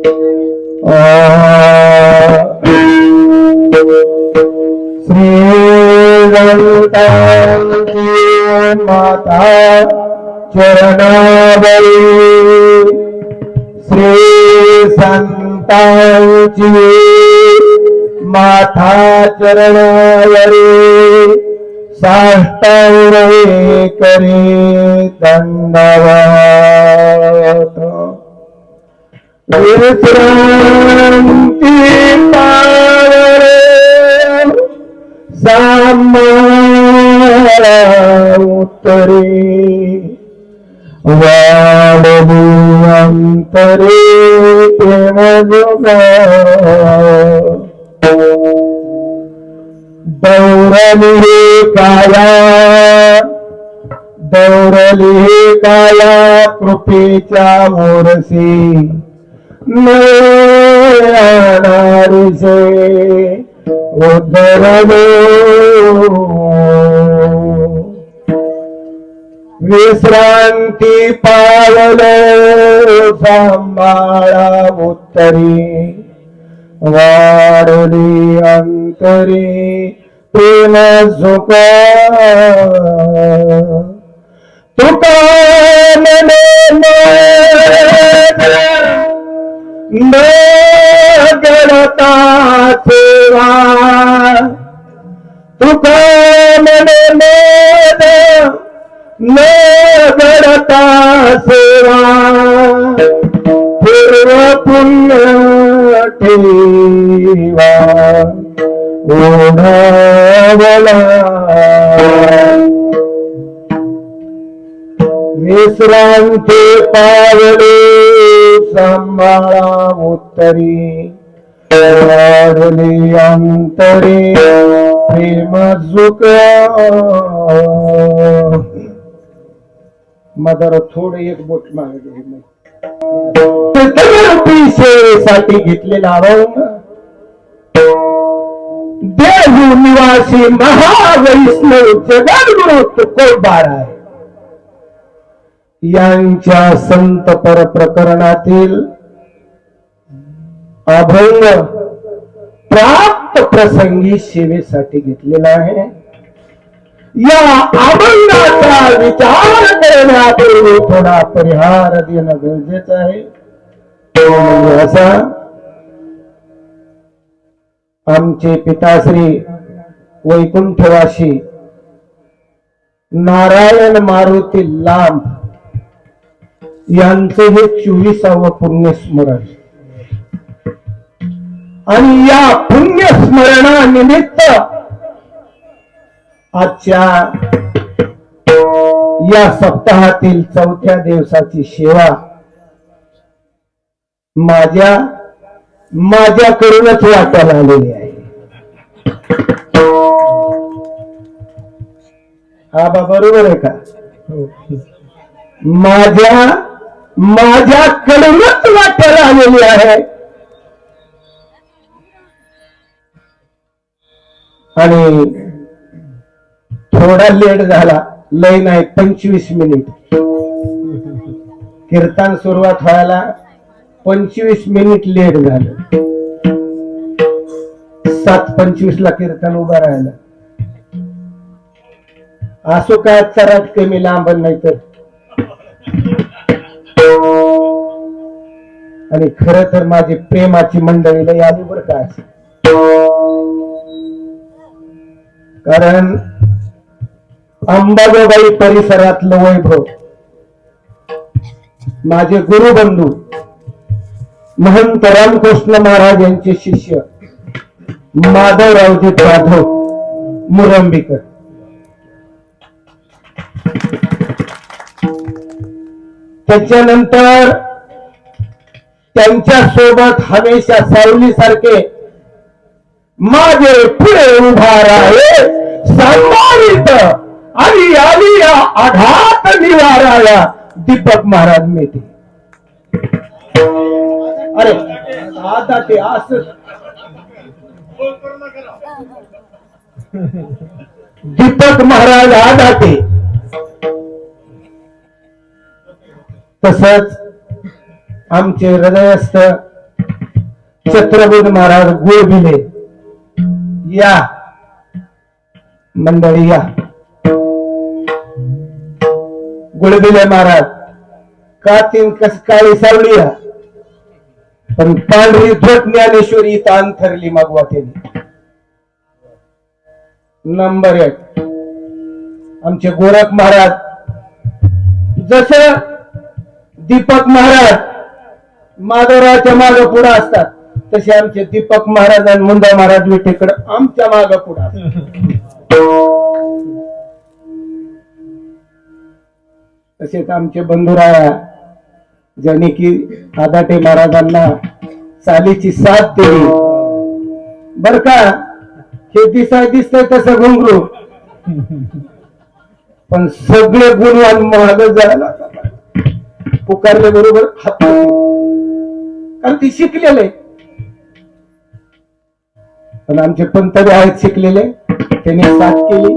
श्री माता चरणावरी श्री संतांची माता चरणावरी साष्टांग करे दंडवत विश्रांती पावरे सांभाळा उत्तरे वाढली अंतरे प्रेम जोगा दौरली काया कृपेच्या मोरसी नारिसे उद्धरलो विश्रांती पावलो सांभाळा उत्तरी वाढली अंतरी प्रेम सुख तुका न गळता सेवा तुका न गळता सेवा पूर्व पुण्य ठेवा ओढावला विश्रांती पावले सांभाळा उत्तरी वाढली अंतरी प्रेम सुख मदर थोडं एक बोट मागे सेवेसाठी घेतलेला अभंग देहू निवासी महावैष्णव जगद्गुरु तुकोबार आहे यांच्या संत पर प्रकरणातील अभंग प्राप्त प्रसंगी सेवेसाठी घेतलेला आहे। या अभंगाचा विचार करण्यापूर्वी थोडा परिहार देणं गरजेचं आहे। तो म्हणजे असा, आमचे पिताश्री वैकुंठवासी नारायण मारुती लांब यांचे हे 24वे पुण्यस्मरण आणि या पुण्यस्मरणानिमित्त आजच्या या सप्ताहातील 4थ्या दिवसाची सेवा माझ्याकडूनच वाटायला आलेली आहे। हा बरोबर आहे का? माझ्याकडूनच वाटायला आलेली आहे आणि थोडा लेट झाला, लय नाही 25 मिनिट कीर्तन सुरुवात व्हायला 25 मिनिट लेट झालं। 7:25 ला कीर्तन उभा राहिला। असो काय चराट कमी लांब नाही तर, आणि खरं तर माझी प्रेमाची मंडळीला यादी बरं का, कारण अंबाजोगाई परिसरातलं वैभव माझे गुरुबंधू महंत रामकृष्ण महाराज यांचे शिष्य माधवरावजी जाधव मुरंबीकर त्याच्यानंतर त्यांच्या सोबत हमेशा सावली सारखे माझे पुढे उभा राहे संभावित आणि आलिया आघात निवाराया दीपक महाराज मेथे। अरे आता ते असं दीपक महाराज आदाते तसंच आमचे हृदयस्थ छत्रपती महाराज गुळबिले या मंडळी या. गुळबिले महाराज का तीन कस काळी सावळी या पण पांढरी झोट ज्ञानेश्वरी ताण ठरली मागवा त्यांनी. नंबर 1 आमचे गोरख महाराज, जस दीपक महाराज माधवरावच्या माग पुढे असतात तसे आमचे दीपक महाराज आणि मुंडा महाराज विटेकडे आमच्या माग पुढे असतात. तसेच आमचे बंधुराया ज्यांनी की आदाटे महाराजांना चालीची साथ दिली. बर का, हे दिसतंय तसं घुंगरू पण सगळे गुणवान महाग झाला पुकारले बरोबर हात, कारण ती शिकलेले. पण आमचे पंत आहेत शिकलेले, त्यांनी साथ केली.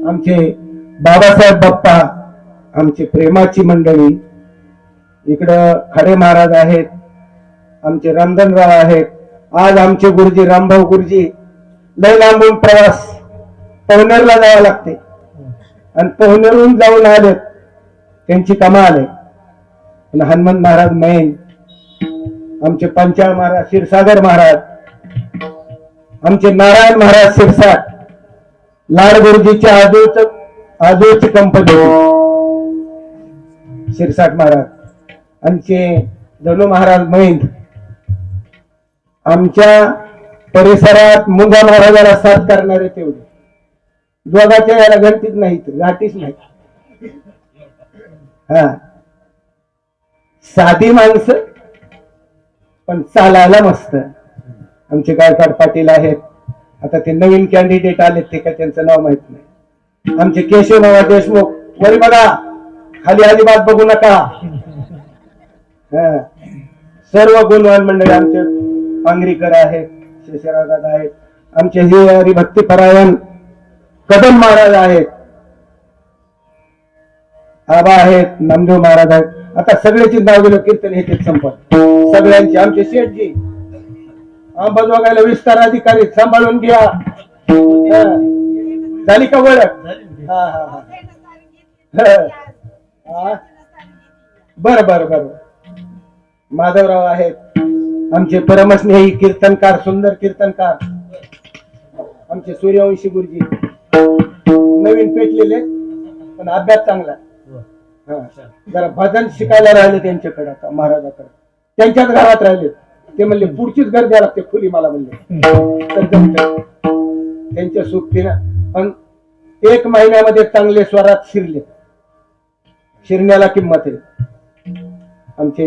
आमचे बाबासाहेब बाप्पा, आमची प्रेमाची मंडळी, इकडं खडे महाराज आहेत, आमचे रामधनराव आहेत. आज आमचे गुरुजी रामभाऊ गुरुजी लय लांबून प्रवास पवनेरला जावं लागते आणि पवनेरून जाऊन आलेत, त्यांची कमाल आहे. हनुमान महाराज मैन, आमचे पंचाळ महाराज क्षीरसागर महाराज, आमचे नारायण महाराज शिरसाट, लाड गुरुजीच्या आजूची कंपनी शिरसाट महाराज, आमचे धनु महाराज मैन. आमच्या परिसरात मुंगा महाराजाला साथ करणारे तेवढे दोघाच्या याला गणतीच नाही, गाठीच नाही. हा, साधी माणसं पण चालायला मस्त. आमचे गायकवाड पाटील आहेत, आता ते नवीन कॅन्डिडेट आले ते काय त्यांचं नाव माहित नाही. आमचे केशवराव देशमुख, वरी बघा खाली अजिबात बघू नका. सर्व गुणवान मंडळी आमचे पांगरीकर आहेत, शेषराव दादा आहेत, आमचे हे हरिभक्तीपरायण कदम महाराज आहेत, आबा आहेत, नामदेव महाराज आहेत. आता सगळ्याची नाव गेलं कीर्तन हे संपत सगळ्यांची. आमचे शेठजी अंबाजोगाईला विस्तार अधिकारी, सांभाळून घ्या. झाली का ओळख? बर बर बर. माधवराव आहेत, आमचे परमस्नेही कीर्तनकार, सुंदर कीर्तनकार, आमचे सूर्यवंशी गुरुजी, नवीन पेटलेले पण अभ्यास चांगला. जरा भजन शिकायला राहिले त्यांच्याकडे, आता महाराजाकडे त्यांच्याच घरात राहिले. ते म्हणले पुढचीच घर द्यायला लागते खुली मला म्हणले. त्यांच्या सोबतीनं पण 1 महिन्यामध्ये चांगले स्वरात शिरले. शिरण्याला किंमत आहे. आमचे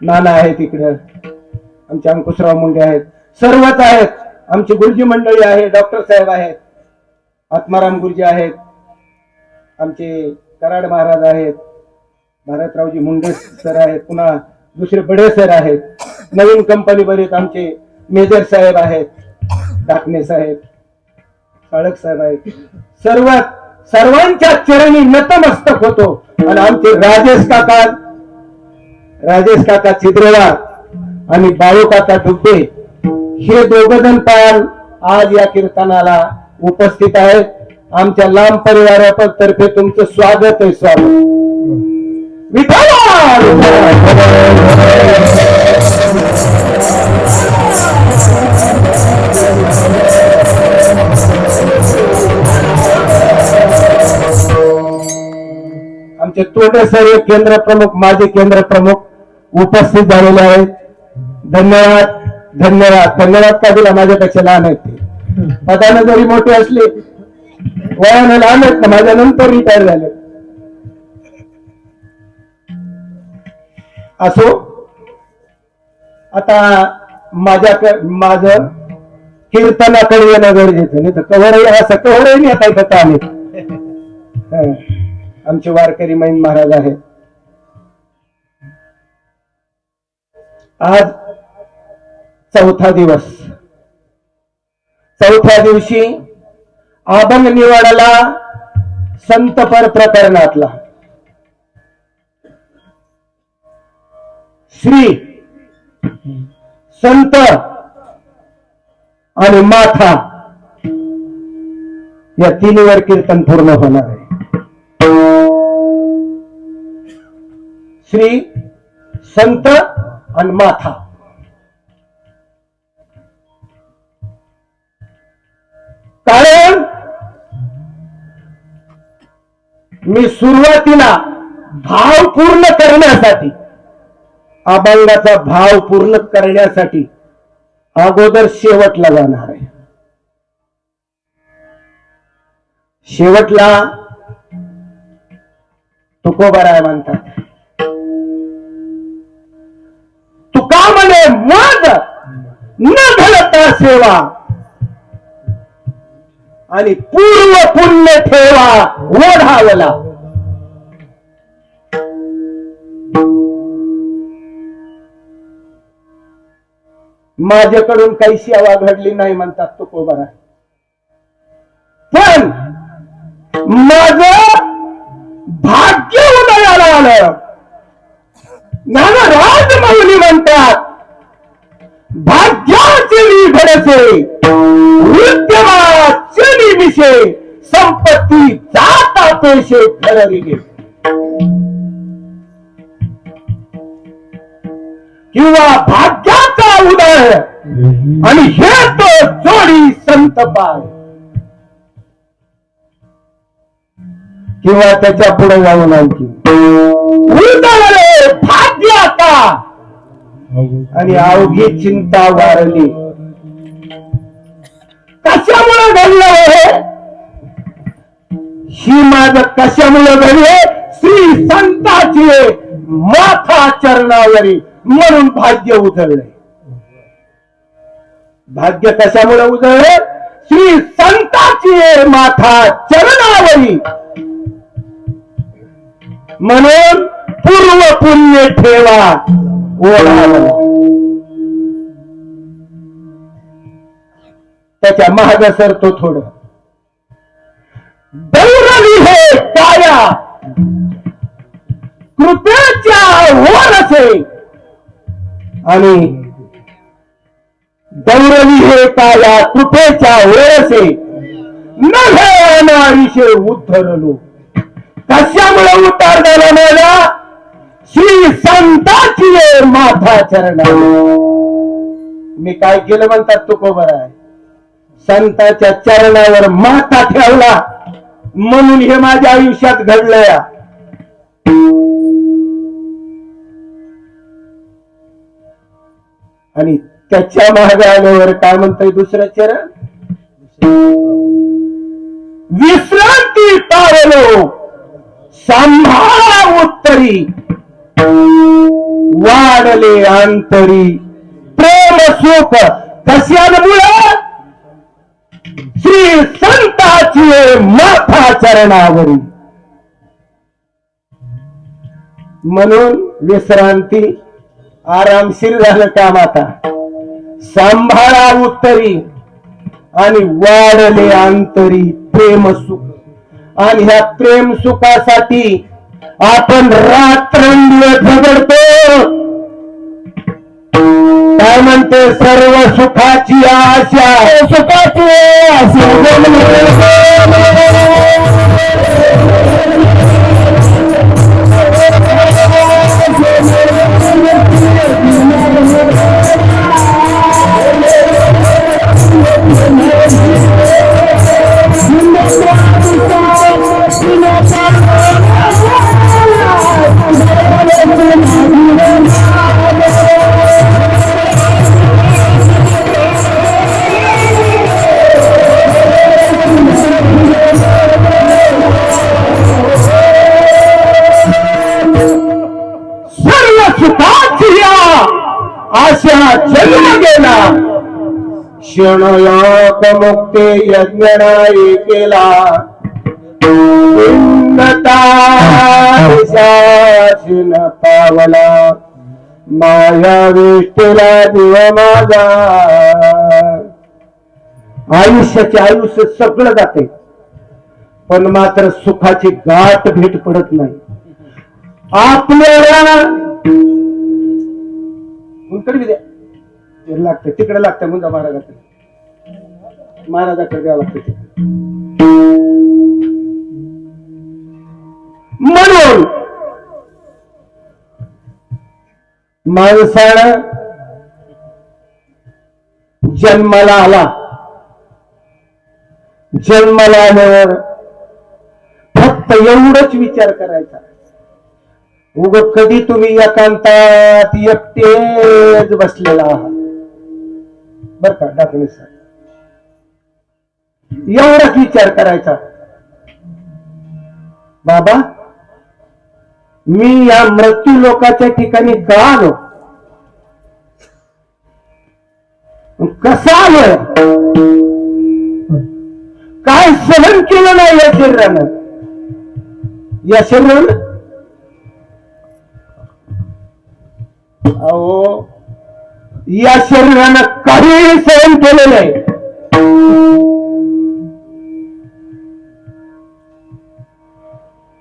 नाना आहेत इकडं, आमचे अंकुशराव मुंडे आहेत, सर्वच आहेत. आमची गुरुजी मंडळी आहे, डॉक्टर साहेब आहेत, आत्माराम गुरुजी आहेत, आमचे कराड महाराज आहेत, भारतरावजी मुंडे सर आहेत, पुन्हा दुसरे बडे सर आहेत. नवीन कंपनी बरेच आमचे मेजर साहेब आहेत, डाकणे साहेब, साळक साहेब आहेत. सर्वांच्या चरणी नतमस्तक होतो. आणि आमचे राजेश काका चिद्रेवार आणि बाळू काका डुबे हे दोघजण पाल आज या कीर्तनाला उपस्थित आहेत. आमच्या लांब परिवारातर्फे तुमचं स्वागत आहे. स्वागत. आमचे तोंडे सर केंद्र प्रमुख, माजी केंद्र प्रमुख उपस्थित झालेले आहेत. धन्यवाद धन्यवाद धन्यवाद. का दिला? माझ्यापेक्षा लहान आहेत ते, पदाने जरी मोठे असले वयाने लहान आहेत ना, माझ्या नंतर रिटायर झाले. असो, आता माझं कीर्तनाकडे येणं गरजेचं नाही तर कवरही असं कवरही नाही. आता इथं आले आमचे वारकरी मैन महाराज आहेत. आज 4था दिवस. 4थ्या दिवशी अभंग निवाडाला संतपर प्रकरणातला श्री संत आणि माथा या तिन्हीवर कीर्तन पूर्ण होणार आहे. श्री संत आणि माथा. कारण मी सुरुवातीला भाव पूर्ण करण्यासाठी, अभंगाचा भाव पूर्ण करण्यासाठी अगोदर शेवटला जाणार आहे. शेवटला तुकोबाराय म्हणतात, तुका म्हणे मग न घडता सेवा आणि पूर्व पुण्य ठेवा ओढावला. माझ्याकडून काही सेवा घडली नाही म्हणतात तुकोबाराय, पण माझं भाग्य उदयाला आलं. नाना माऊली म्हणतात, भाग्याचे घडसे उद्यमाचे निमिषे संपत्ती जाता पैसे ठरली गे. किंवा भाग्याचा उदय आणि हे तो जोडी संत पाय, किंवा त्याच्या पुढे जाऊन आणखी उदय भाग्य का आणि अवघी चिंता वारली. कशामुळे घडलं हे? ही माझं कशामुळे घडले? श्री संताची माथा चरणावरी म्हणून भाग्य उजळले. भाग्य कशामुळे उजळले? श्री संताची माथा चरणावरी म्हणून पूर्व पुण्य ठेवा ओढावला. त्याच्या महाग सरतो थोडं. दौरली हे काया कृपेच्या ओरसे आणि दौरली हे काया कृपेच्या ओरसे नभे अनारिशे उद्धरलो. कशामुळे उतार झाला माझा? श्री संताची माथा चरणा. मी काय केलं म्हणतात तुकोबाराय? संताच्या चरणावर माथा ठेवला म्हणून हे माझ्या आयुष्यात घडलंय. आणि त्याच्या मागे आल्यावर काय म्हणतोय दुसरं चरण? विश्रांती पावलो सांभाळा उत्तरी वाढले अंतरी प्रेम सुख. कशामुळे? श्री संताची माथा चरणावरी म्हणून विश्रांती आरामशीर झालं काम. आता सांभाळा उत्तरी आणि वाढले अंतरी प्रेम सुख. आणि ह्या प्रेम सुखासाठी आपण रात्रंदिवस झगडतो. काय म्हणते? सर्व सुखाची आशा सुखाची आशा जन्म गेला. क्षणलोक मुक्ते यज्ञनाई केला. शासन पावला माया विष्टेला दिव माझा. आयुष्याचे आयुष्य सगळं जाते पण मात्र सुखाची गाठ भेट पडत नाही. आपल्याला ते लागतं तिकडे लागतं मुंजा महाराजाकडे द्यावं लागतं तिकडे. म्हणून माणसानं जन्माला आल्यावर फक्त एवढंच विचार करायचा, उग कधी तुम्ही एकांतात एकटेच बसलेला आहात बर का डाकणे सर, एवढाच विचार करायचा, बाबा मी या मृत्यू लोकाच्या ठिकाणी का आलो, कसा आलोय, काय सहन केलं नाही या शरीरानं अहो या शरीरानं काही सहन केलं नाही.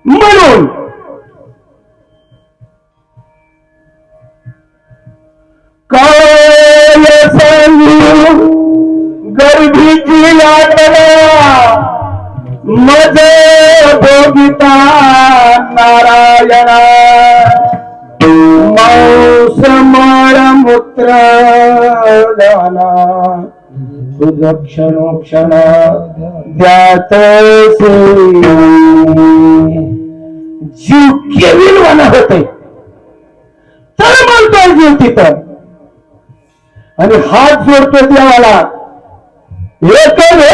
म्हणून काय सांगू गर्भीची यातना मज भोगिता नारायणा, मांस मळ मूत्र दाना तुझ क्षणोक्षण द्यात जीव केविलवाना होते तर म्हणतोय जीव तिथं, आणि हात जोडतो देवाला एक करे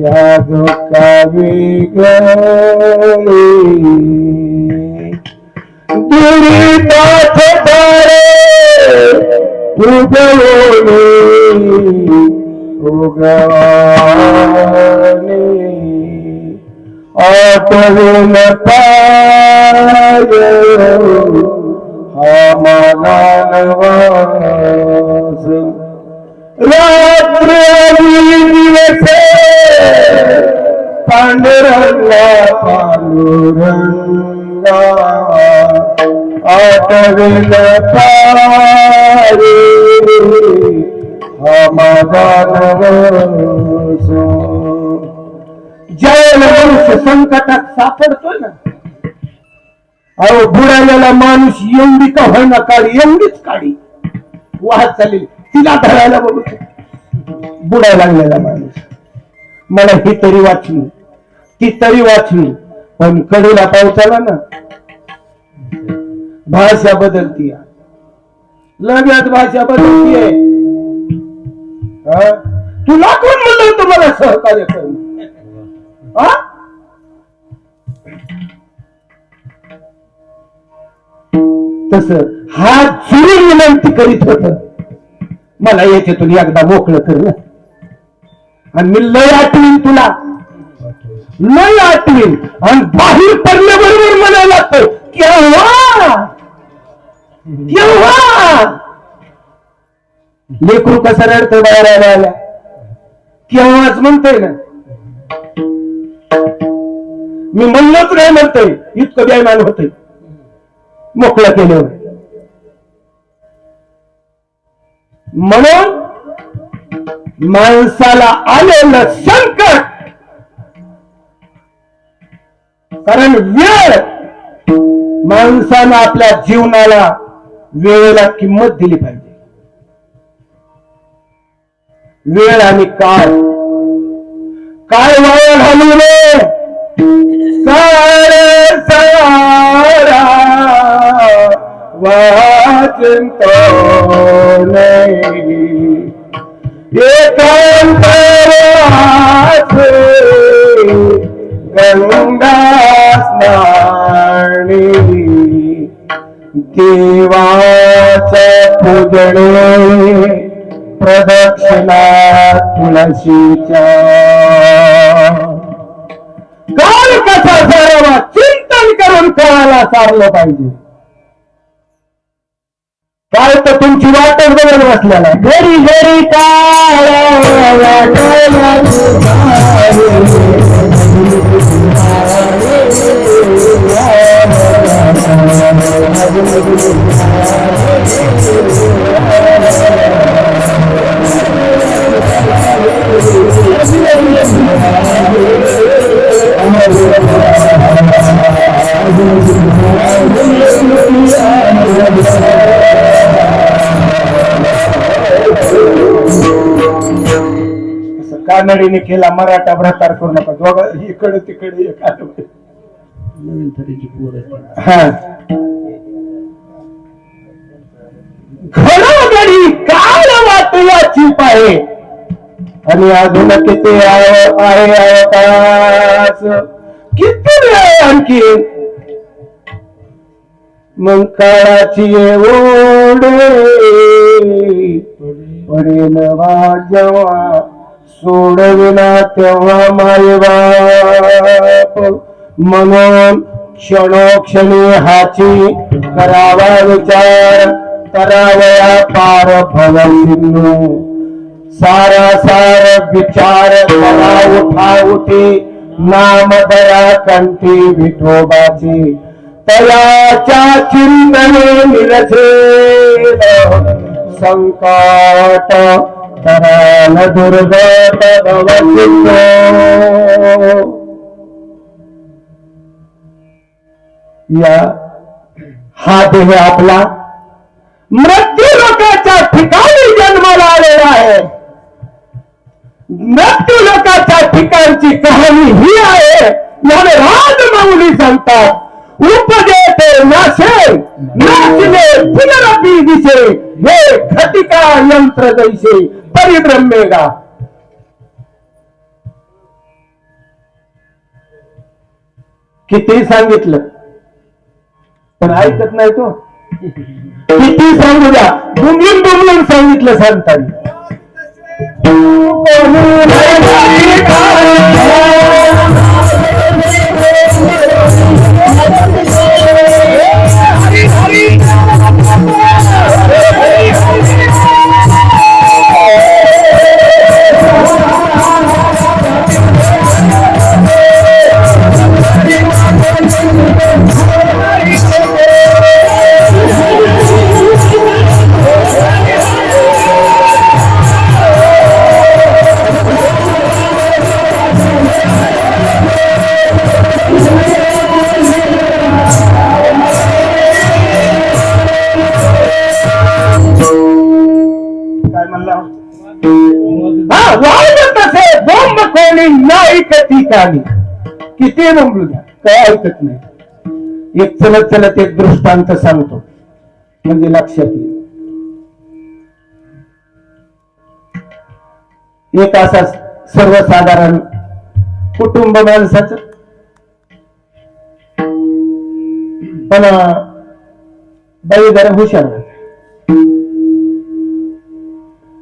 याद कावे गले दुरिताच तारे उगवले उगवाने आठवण पाय हा मानवास रात्र दिवस पांडुरंगा पांडुरंगा आठवेल पारे हा माझा नवसो. ज्यावेळेला मनुष्य संकटात सापडतोय ना, अहो बुडालेला माणूस एवढी का होईना काढी, एवढीच काढी वाहत चालली, तिला धरायला बघू बुडायला लागलेला माणूस. मला ही तरी वाचली ती तरी वाचली, पण कडेला पावसाला ना भाषा बदलती, लगेच भाषा बदलतीये. तुला कोण म्हणलं होतं मला सहकार्य करणं? तस हात जोडून विनंती करीत होत, मला याच्यातून एकदा मोकळं कर ना. आणि मी लय आठवीन तुला, लय आठवीन. आणि बाहेर पडल्याबरोबर म्हणायला लागतं केव्हा केव्हा. लेकरू कसं रडतं बाहेर आल्या केव्हाच म्हणतोय ना. मी म्हणलोच नाही म्हणतोय, इतकं बेईमान होतंय मोकळं केल्यावर. म्हणून माणसाला आलेलं संकट, कारण वेळ, माणसानं आपल्या जीवनाला वेळेला किंमत दिली पाहिजे. वेळ आणि काळ, काय वाया घालू नये. सारा सारा वाचतो नाही एकांतराचे गंगा स्नानी. देवाचा पूजणे प्रदक्षिणा तुळशीच्या. काळ कसा सारावा चिंतन करून काळाला सारलं पाहिजे. काळ तर तुमची वाटच बघत बसलेला. घरी घरी काळ कानडीने केला मराठा भ्रतार करू नका. दोघं इकडे तिकडे एक नवीन तऱ्हेची पोर. हा घडोघडी काळ वाटल्याची पाहे आणि अजून किती आहे अवकाश, किती वेळ आणखी. मग काळाची ओढ पडेल जेव्हा सोडविना तेव्हा मायबाप. म्हणून क्षणोक्षणी हाची करावा विचार, करावया पार भव सिंधू. सारा सार विचार करा उठावती, नाम दया कंठी विठोबाची. तयाच्या चिंतने निरसेल संकट, कराल दुर्गत भवसिंधू. या हा देह आपला मृत्यू लोकाच्या ठिकाणी जन्माला आलेला आहे. मृत्यू लोकाच्या ठिकाणची कहाणी ही आहे. याने राजमौली सांगतात, उपजेते नाशे नाचले पुनरपी दिसे, हे घटिका यंत्र जैसे परिब्रह्मेगा. किती सांगितलं पण ऐकत नाही तो. किती सांगू द्या, दुमलून दुमलून सांगितलं सांगताना. किती बोंबलू द्या, काय ऐकत नाही. एक चलत चलत एक दृष्टांत सांगतो म्हणजे लक्षात येईल. एक असा सर्वसाधारण कुटुंब माणसाचं, पण बाई जरा हुशार होता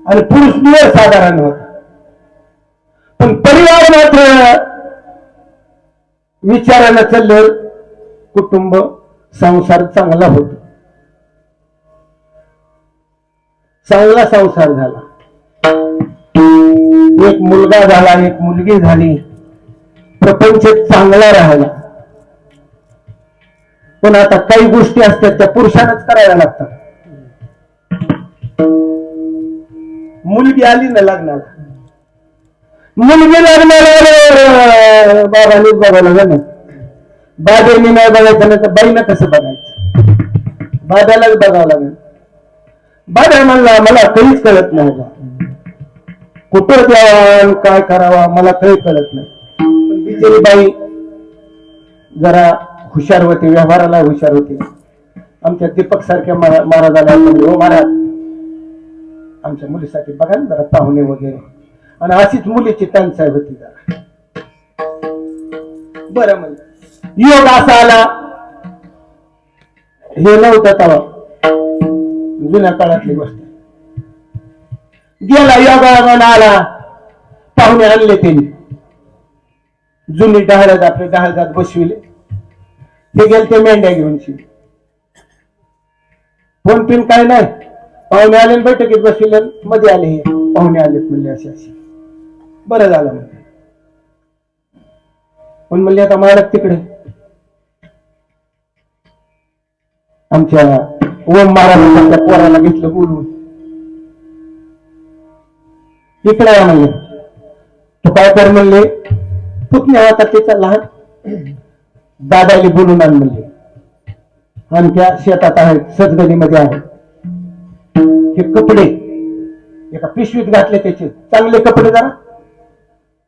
आणि पुरुष निवड साधारण होता, पण परिवार मात्र विचारानं चाललं, कुटुंब संसार चांगला होतो, चांगला संसार झाला, एक मुलगा झाला, एक मुलगी झाली, प्रपंच चांगला राहिला. पण आता काही गोष्टी असतात त्या पुरुषानच करायला लागतात. मुलगी आली ना लग्नाला, मुलगी लग्नाला बाबांनीच बघावं लागलं, बाबेनी नाही बघायचं नाही तर बाईनं कसं बघायचं, बाब्यालाच बघावं लागेल. बाबा म्हणला मला काहीच कळत नाही, कुठं द्यावा काय करावा मला काही कळत नाही. पण बिचारी बाई जरा हुशार होते, व्यवहाराला हुशार होते. आमच्या दीपक सारख्या महाराजाला हो महाराज आमच्या मुलीसाठी बघा ना जरा पाहुणे वगैरे, आणि अशीच मुलीची टंचाई होती जरा. बरं म्हणजे योग असा आला, हे नव्हतं तेव्हा, जुन्या काळातली गोष्ट. गेला योगायोगानं आला, पाहुणे आणले त्यांनी, जुनी डहाळ्यात आपले डहाळजात बसविले. ते गेले ते मेंढ्या घेऊन शिवले, फोन पिन काय नाही, पाहुणे आले बैठकीत बसविले, मध्ये आले हे पाहुणे आलेत म्हणले असे असे. बरं झालं म्हणजे, पण म्हणले आता मालक तिकडे, आमच्या ओम महाराजांच्या पोराला घेतलं बोलवून, इकडे या म्हणले. तू काय कर म्हणले, पुतण्या होता त्याचा लहान, दादाला बोलून आण म्हणले, आमच्या शेतात आहेत, सजगणीमध्ये आहेत, हे कपडे एका पिशवीत घातले, त्याचे चांगले कपडे जरा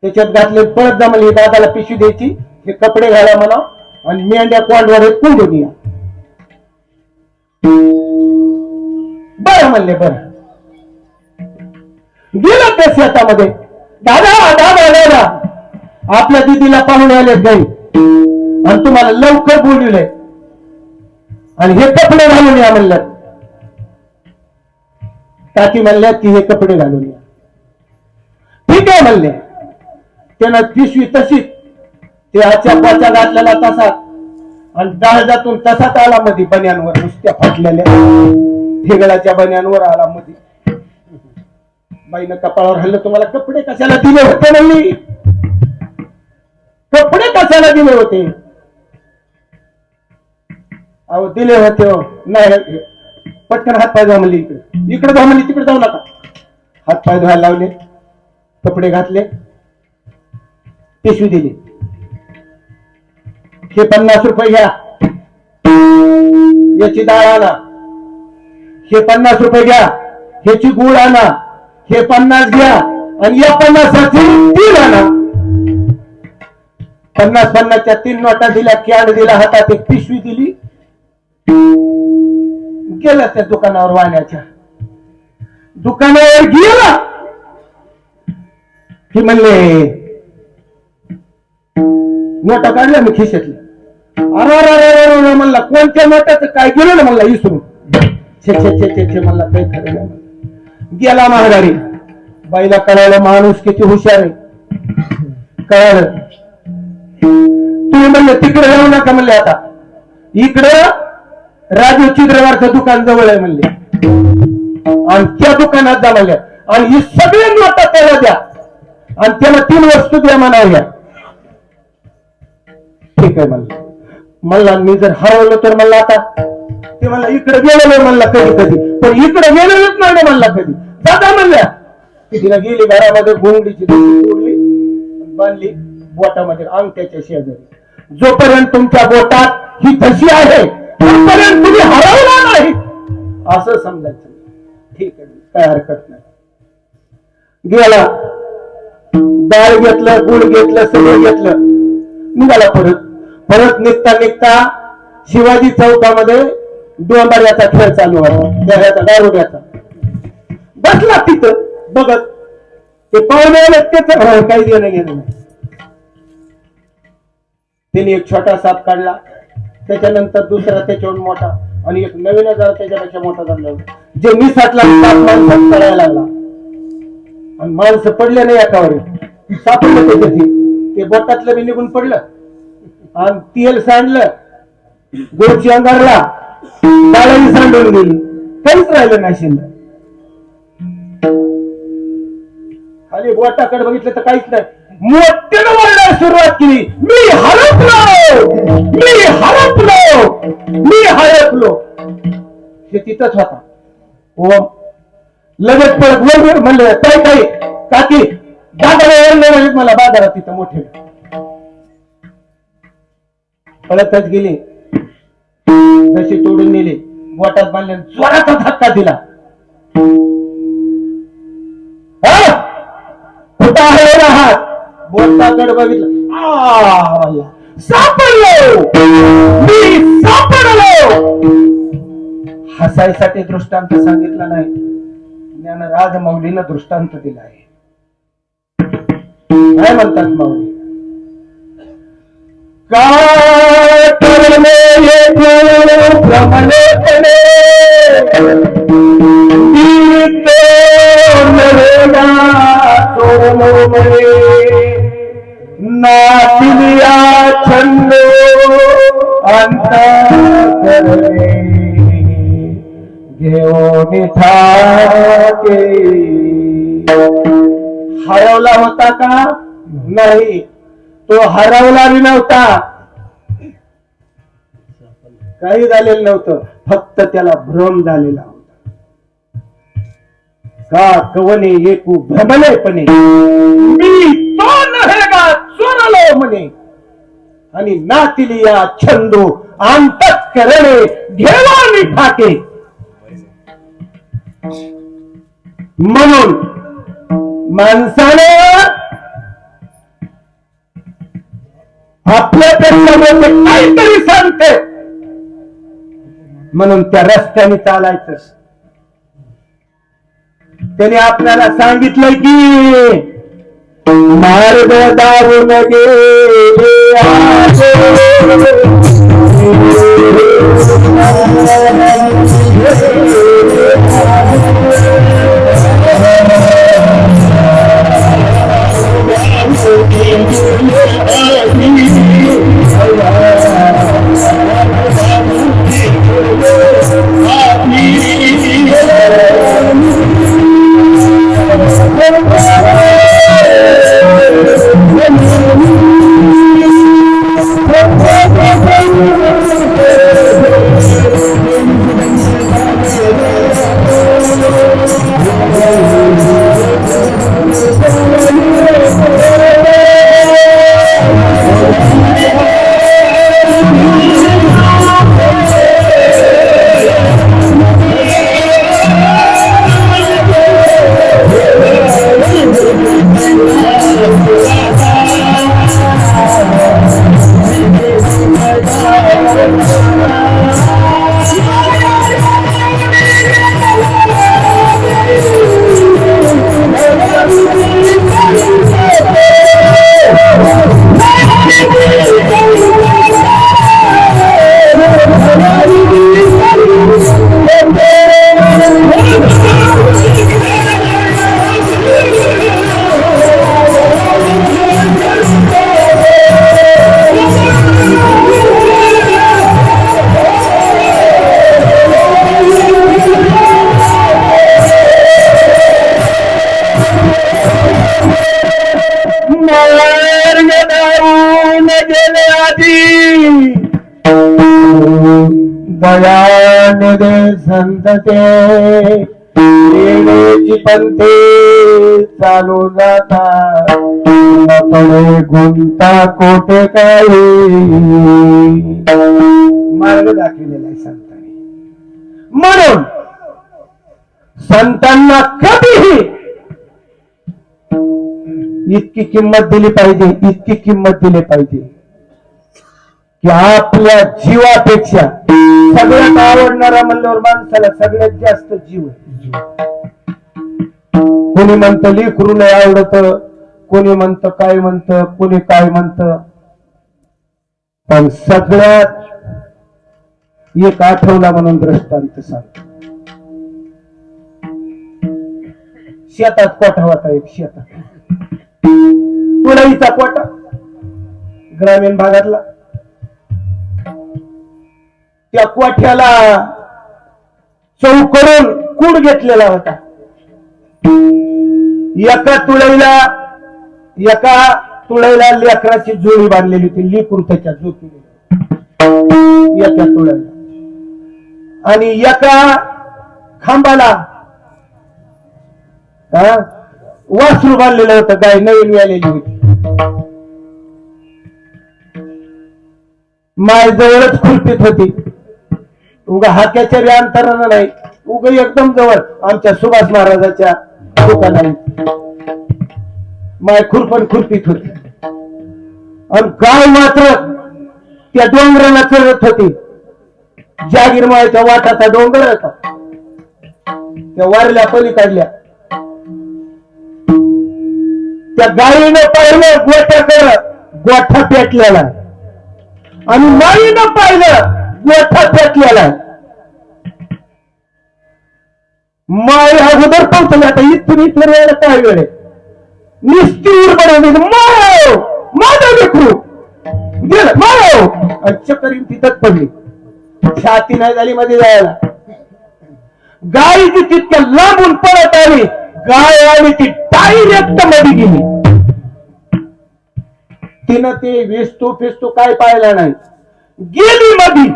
त्याच्यात घातले, परत जा म्हणले दादाला पिशवी द्यायची, हे कपडे घाला म्हणा आणि मेंढ्या कोंडवर कोंडून या. बरं म्हणले, बरं. गेला त्या शेतामध्ये, दादा दादा दादा आपल्या दिदीला पाहुणे आले गाई आणि तुम्हाला लवकर बोलवलंय आणि हे कपडे घालून या म्हणल्यात. काकी म्हणल्यात की हे कपडे घालून या. ठीक आहे म्हणले. त्यानं पिशवी तशीच ते आच्या पाच्या घातलेला तसाच आणि दहाजातून तसाच आला मध्ये बन्यांवर, नुसत्या फाटलेल्या ठेगळाच्या बन्यांवर आला मध्ये. बाईनं कपाळावर हल्लं, तुम्हाला कपडे कशाला दिले होते म्हणली, कपडे कशाला दिले होते. अहो दिले होते हो. नाही पटकन हात पाय धुवा म्हणली, इकडे इकडे जाऊ म्हणली, तिकडे जाऊ नका. हात पाय धुवायला लावले, कपडे घातले, पिशवी दिली. हे 50 रुपये घ्या, याची डाळ आणा. हे 50 रुपये घ्या, ह्याची गुळ आणा. हे 50 घ्या आणि या 50ची 3 आणा. 50-50च्या 3 नोटा दिल्या, कॅड दिला, हातात एक पिशवी दिली. गेला त्या दुकानावर, वाण्याच्या दुकानावर गेला की म्हणले नोटा काढल्या मी खिशातली. अरे म्हणला कोणत्या नोटाचं काय गेलं ना म्हणला विसरून. छे छे छे छे छे म्हणला काही खरं नाही. गेला महागारी. बाईला कळालं माणूस किती हुशार आहे. कळालं. तुम्ही म्हणले तिकडे जाऊ नका म्हणले, आता इकडं राजू चित्रवारचं दुकान जवळ आहे म्हणले आणि त्या दुकानात जा म्हणले आणि ही सगळे नोटा त्याला द्या आणि त्याला 3 वस्तू द्या म्हणाव्या. ठीक आहे म्हणलं. म्हणला मी जर हरवलं तर म्हणलं आता ते म्हणला इकडे गेलेलो म्हणला कधी कधी, पण इकडे गेलेलोच नाही म्हणला कधी. दादा म्हणल्या तिला गेली घरामध्ये, घोंगडीची तोडली बांधली बोटामध्ये अंगठ्याच्या शेजारी. जोपर्यंत तुमच्या बोटात ही फशी आहे तोपर्यंत तुम्ही हरवला नाही असं समजायचं. ठीक आहे काय हरकत नाही. गेला, डाळ घेतलं, गुळ घेतलं, सगळं घेतलं, निघाला. परत निघता निघता शिवाजी चौकामध्ये डोंबाऱ्याचा खेळ चालू होता, दारुड्याचा. बसला तिथं बघत. ते पाहुणे आले त्याच काही देणं घेणं नाही. त्यांनी एक छोटा साप काढला, त्याच्यानंतर दुसरा, त्याच्यावर मोठा. आणि एक नवीन आजार त्याच्यापेक्षा मोठा झाला जे निसटला माणसात पडायला लागला आणि माणसं पडले नाही एकावर सापडलं त्याच्याशी ते बोटातलं बी निघून पडलं आणि तेल सांडलं गोळची अंगारला डाळी सांडून गेली काहीच राहिलं नाही शिल्लक खाली बोटाकडे बघितलं तर काहीच नाही मोठ्यानं बोलायला सुरुवात केली मी हरपलो हे तिथंच होता ओम लगेच परत म्हणलं काही काकी बाजारावर नाही म्हणत मला बाजारात तिथं मोठे पळतच गेली जशी तोडून नेली बोटात बांधले जोराचा धक्का दिला कुठं आहे राहत बोटाकडे बघितलं सापडलो हसायसाठी दृष्टांत सांगितला नाही ज्ञान राजमौलीनं दृष्टांत दिला आहे काय म्हणतात माऊली काय नातिलिया छंदो अंतरणे घेऊन ठाके हरवला होता का नाही तो हरवला बी नव्हता काही झालेलं नव्हतं फक्त त्याला भ्रम झालेला होता का कवने एकू भ्रमलेपणे मी तो नव्हेगा चोरलो म्हणे आणि नातिलिया छंदो अंतःकरणे घेऊन ठाके म्हणून माणसाने आपल्यापेक्षा मोठे काहीतरी सांगते म्हणून त्या रस्त्याने चालायचं त्याने आपल्याला सांगितलंय की मार्ग दारून गेले दयानिधे संतते येण्याची पंथे चालू जाता गुंता कोटे काही मार्ग दाखविलेला आहे संतांनी म्हणून संतांना कधीही इतकी किंमत दिली पाहिजे इतकी किंमत दिली पाहिजे की आपल्या जीवापेक्षा सगळ्यात आवडणारा म्हणल्यावर माणसाला सगळ्यात जास्त जीव कोणी म्हणतं लेकरू नाही आवडत कोणी म्हणतं काय म्हणतं कोणी काय म्हणतं पण सगळ्यात एक आठवला म्हणून दृष्टांत सांग. शेतात कोठा होता, एक शेतात तुळईचा कोठा, ग्रामीण भागातला. त्या कोठ्याला चौक करून कूड घेतलेला होता. एका तुळईला लेकराची जोडी बांधलेली होती, लिकून त्याच्या झोपली एका तुळईला. आणि एका खांबाला वासरू बांधलेलं होतं, गाय नवीन मिळालेली होती. माय जवळच खुरपीत होती, उगा हाक्याच्या बी अंतरानं नाही, उगा एकदम जवळ आमच्या सुभाष महाराजाच्या दुकानात माय खुरपण खुरपीत होती. आणि गाय मात्र त्या डोंगराला चढत होती. जागीर मायच्या वाटाचा डोंगर होता, त्या वारल्या पलीकडल्या. त्या गायीनं पाहिलं गोठ्याकडं, गोठा पेटलेला, आणि माईनं पाहिलं गोठा पेटलेला. माय अगोदर पोहोचले. आता इथून इथून वेळेला काय वेळ आहे, निस्तीर बनवली माझं लेकरू गेलं माव, आणि चक्कर तिथंच पडली. छाती नाही झाली मध्ये जायला. गाय जी तितक्या लांबून पळत आली, गाय आणि ती डायरेक्ट मध्ये गेली. तिनं ते वेचतो फेचतो काय पाहिला नाही, गेली मधी.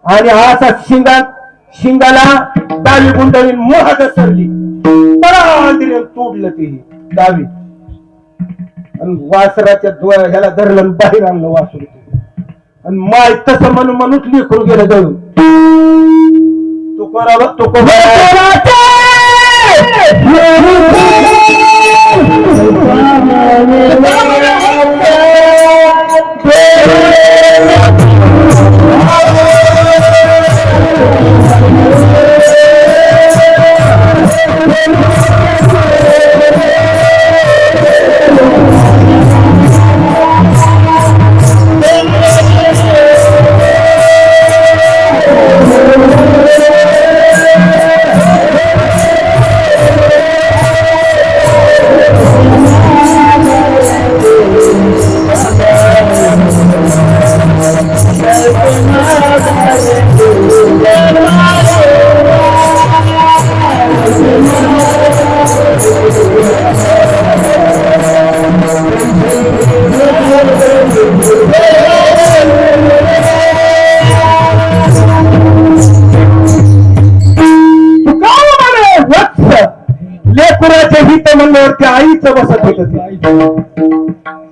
आणि असा शिंगाला डावी गुंडळी मोहा घसरली, तोडलं ते डावी. आणि वासराच्या ह्याला धरलं, बाहेर आणलं वासरू. आणि माय तसं म्हणूनच लेकरू गेलं जळून. लेकराच्या हित म्हणल्यावरती आईचं बसत होत.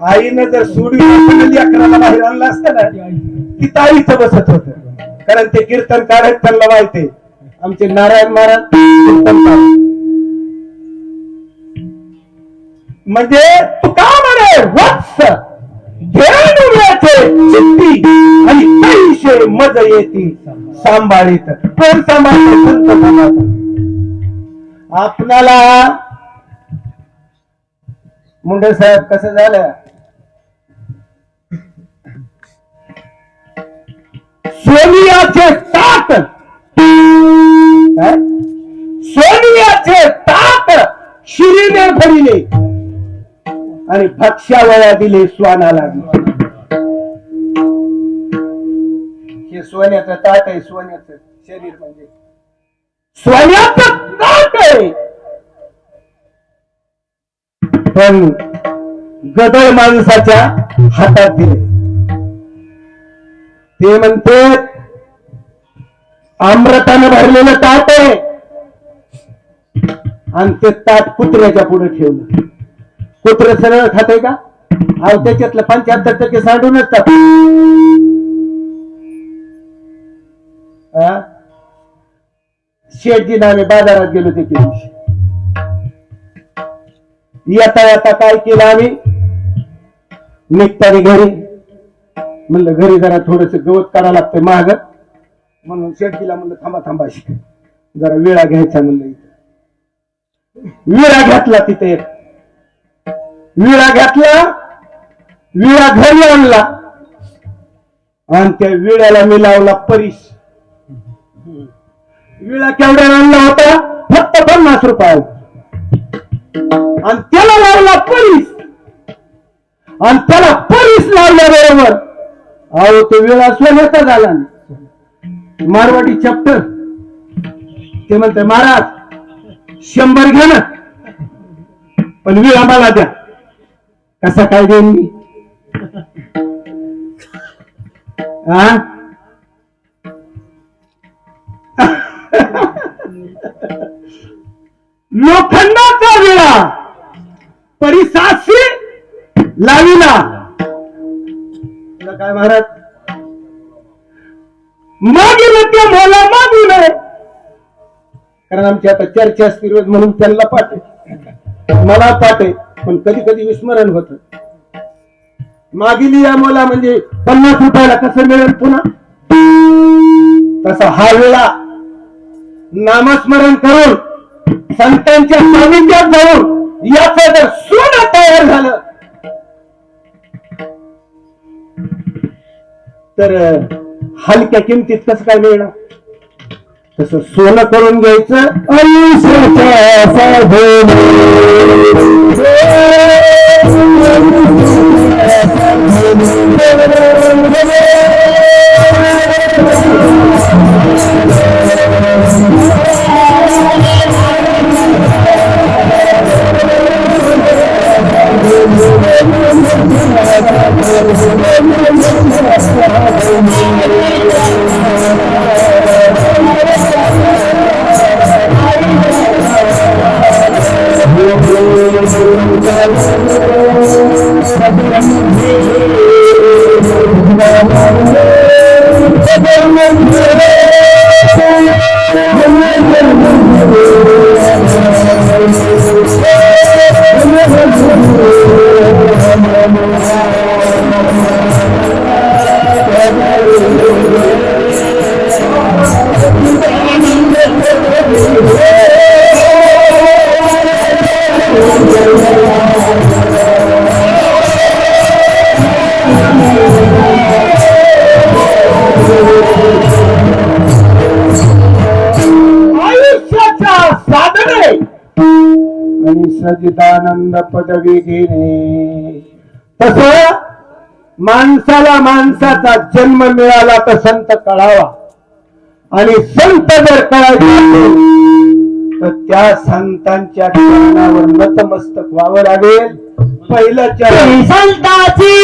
आईनं जर सोडून लेकराला बाहेर आणलं असतं ना, तिथं आईचं बसत होत. कारण ते कीर्तनकार आहेत, त्यांना माहिती. आमचे नारायण महाराज कीर्तनकार. म्हणजे तू का म्हणे वत्स चित्ती आणि पैसे मज येते सांभाळीत. कोण सांभाळत? आपणाला मुंडे साहेब कसं झालं, सोनियाचे ताट, सोनियाचे ताट शिरीने भरिले आणि भक्ष्यावया दिले स्वानाला. हे सोन्याचं ताट आहे, सोन्याचं शरीर म्हणजे सोन्याचं ताट आहे. पण गदळ माणसाच्या हातात दिले. ते म्हणते अमृतानं भरलेलं ताट आहे, आणि ते ताट कुत्र्याच्या पुढे ठेवलं. कुत्र सरळ खाते का? अहो त्याच्यातलं 75% सांडूनच टाक. शेठजी आम्ही बाजारात गेलो त्याच्या दिवशी. येता येता काय केलं आम्ही, निघताना घरी म्हणलं घरी जरा थोडस गवत काढावं लागतंय महाग, म्हणून शेठजीला म्हणलं थांबा थांबा जरा विळा घ्यायचा म्हणलं. विळा घेतला, तिथे एक विळा घेतला, विळा घरी आणला आणि त्या विळ्याला मी लावला परीस. विळा केवढ्या आणला होता? फक्त 50 रुपयाला. आणि त्याला लावला पोलीस, आणि त्याला पोलीस लावल्याबरोबर अहो तो विळा सोन्याचा झाला. मारवाडी चॅप्टर ते म्हणते महाराज 100 घ्या ना, पण विळा मला द्या. कसा काय देईन मी? लोखंडाचा विळा परिसासी लाविला. काय महाराज मागितलं त्या मोला मागू नये, कारण आमची आता चर्चा असते रोज म्हणून त्यांना पाठे मला पाठे, पण कधी कधी विस्मरण होत. मागिली या मोला म्हणजे 50 रुपयाला कसं मिळेल पुन्हा? तसा हा वेळा नामस्मरण करून संतांच्या सानिध्यात जाऊन याचं जर सोनं तयार झालं तर हलक्या किमतीत कसं काय मिळणार? तसं सोनं करून घ्यायचं. सजिदानंद पदवी घेणे. तस माणसाला माणसाचा जन्म मिळाला तर संत कळावा, आणि संत जर कळायचे तर त्या संतांच्या चरणावर नतमस्तक व्हावं लागेल. पहिलं चरण संताची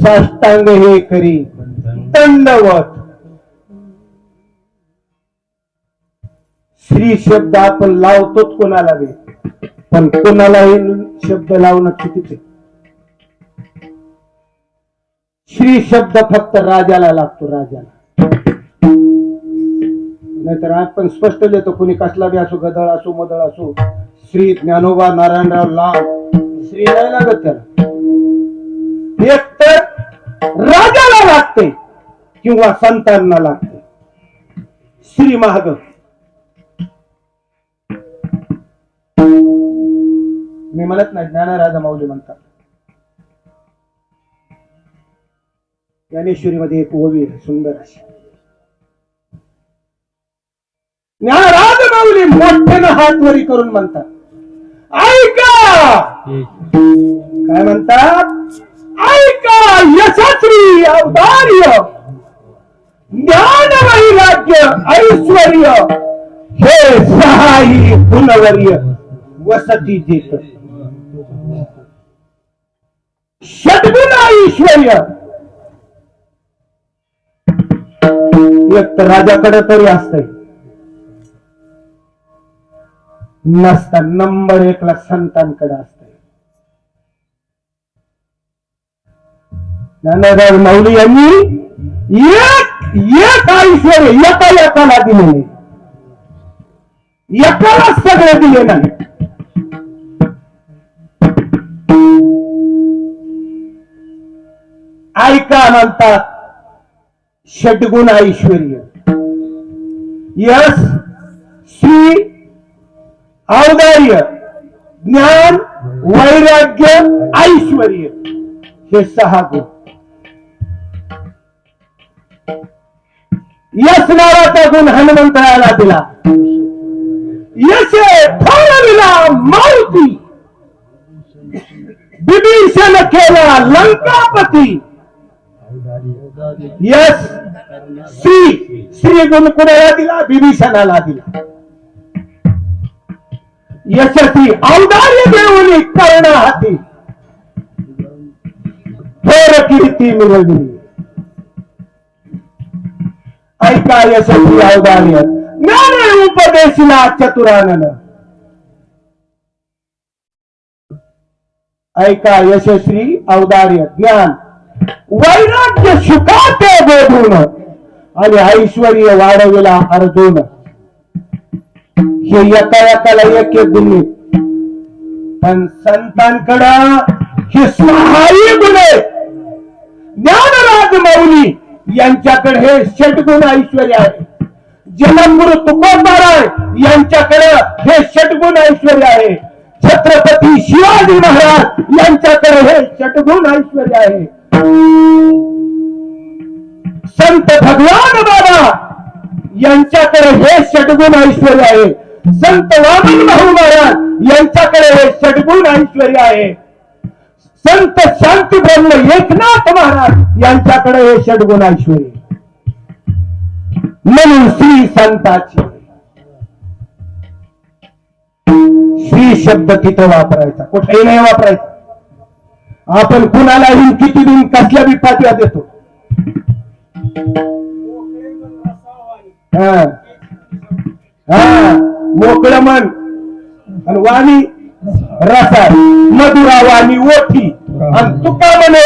साष्टांग हे करी दंडवत. श्री शब्द आपण लावतोच कोणाला बी, पण कोणालाही शब्द लावणं चुकीचे. श्री शब्द फक्त राजाला लागतो, राजाला. नाहीतर आपण स्पष्ट लिहितो, कोणी कसला बी असो, गदळ असो मदळ असो, श्री ज्ञानोबा नारायणराव लाल, श्री नाही लागत त्याला. एक तर राजाला लागते किंवा संतांना लागते श्री महाग. मी म्हणत नाही, ज्ञानराजा माऊली म्हणतात. ज्ञानेश्वरी मध्ये एक ओवी आहे सुंदर अशी. ज्ञानराज माऊली मोठ्यानं हात वरी करून म्हणतात, ऐका. काय म्हणतात? ऐका यशस्वी औदार्य ज्ञान वैराग्य ऐश्वर्य हे सहाही गुणवर्य वसती जेत. षड्गुण ऐश्वर्य एक तर राजाकडे तरी असतंय, नसता नंबर 1 ला संतांकडे असतंय. ज्ञानराज माऊली यांनी एक ऐश्वर्य एकाला दिलेले, एकाला सगळे दिले नाही. ऐका म्हणतात षड्गुण ऐश्वर्य, यश श्री औदार्य ज्ञान वैराग्य ऐश्वर्य हे 6 गुण. यश नावाचा गुण हनुमंतराला दिला. यशे थोरविला मारुती, विभीषण केला लंकापती. यश श्री गुण कुणाला दिला? विभीषणाला दिला. यशस्वी औदार्य देऊन कर्ण हाती थोर कीर्ती मिळवली. ऐका यशस्वी औदार्य ज्ञान उपदेशला चतुरानन. ऐका यशस्वी औदार्य ज्ञान वैराग्य सुखाते बोधून आणि ऐश्वर्य वाढविला अर्जुन. हे एकाला एक दिले, पण संतांकडं हे 6 गुण आहेत. ज्ञानराज माऊली यांच्याकडे हे षड्गुण ऐश्वर्य आहे. जन्मगुरु तुकोबाराय यांच्याकडे हे षड्गुण ऐश्वर्य आहे. छत्रपती शिवाजी महाराज यांच्याकडे हे षड्गुण ऐश्वर्य आहे. संत भगवान बाबा यांच्याकडे हे षड्गुण ऐश्वर्य आहे. संत वामन भाऊ महाराज यांच्याकडे हे षड्गुण ऐश्वर्य आहे. संत शांती ब्रह्म एकनाथ महाराज यांच्याकडे हे षड्गुण ऐश्वर्य. म्हणून श्री संताची श्री शब्द तिथं वापरायचा, कुठेही नाही वापरायचा. आपण कुणालाही किती दिन कसल्या बी पाठवा देतो. मोकळं मन आणि वाणी रसा, मधुरा वाणी ओठी आणि तुका म्हणे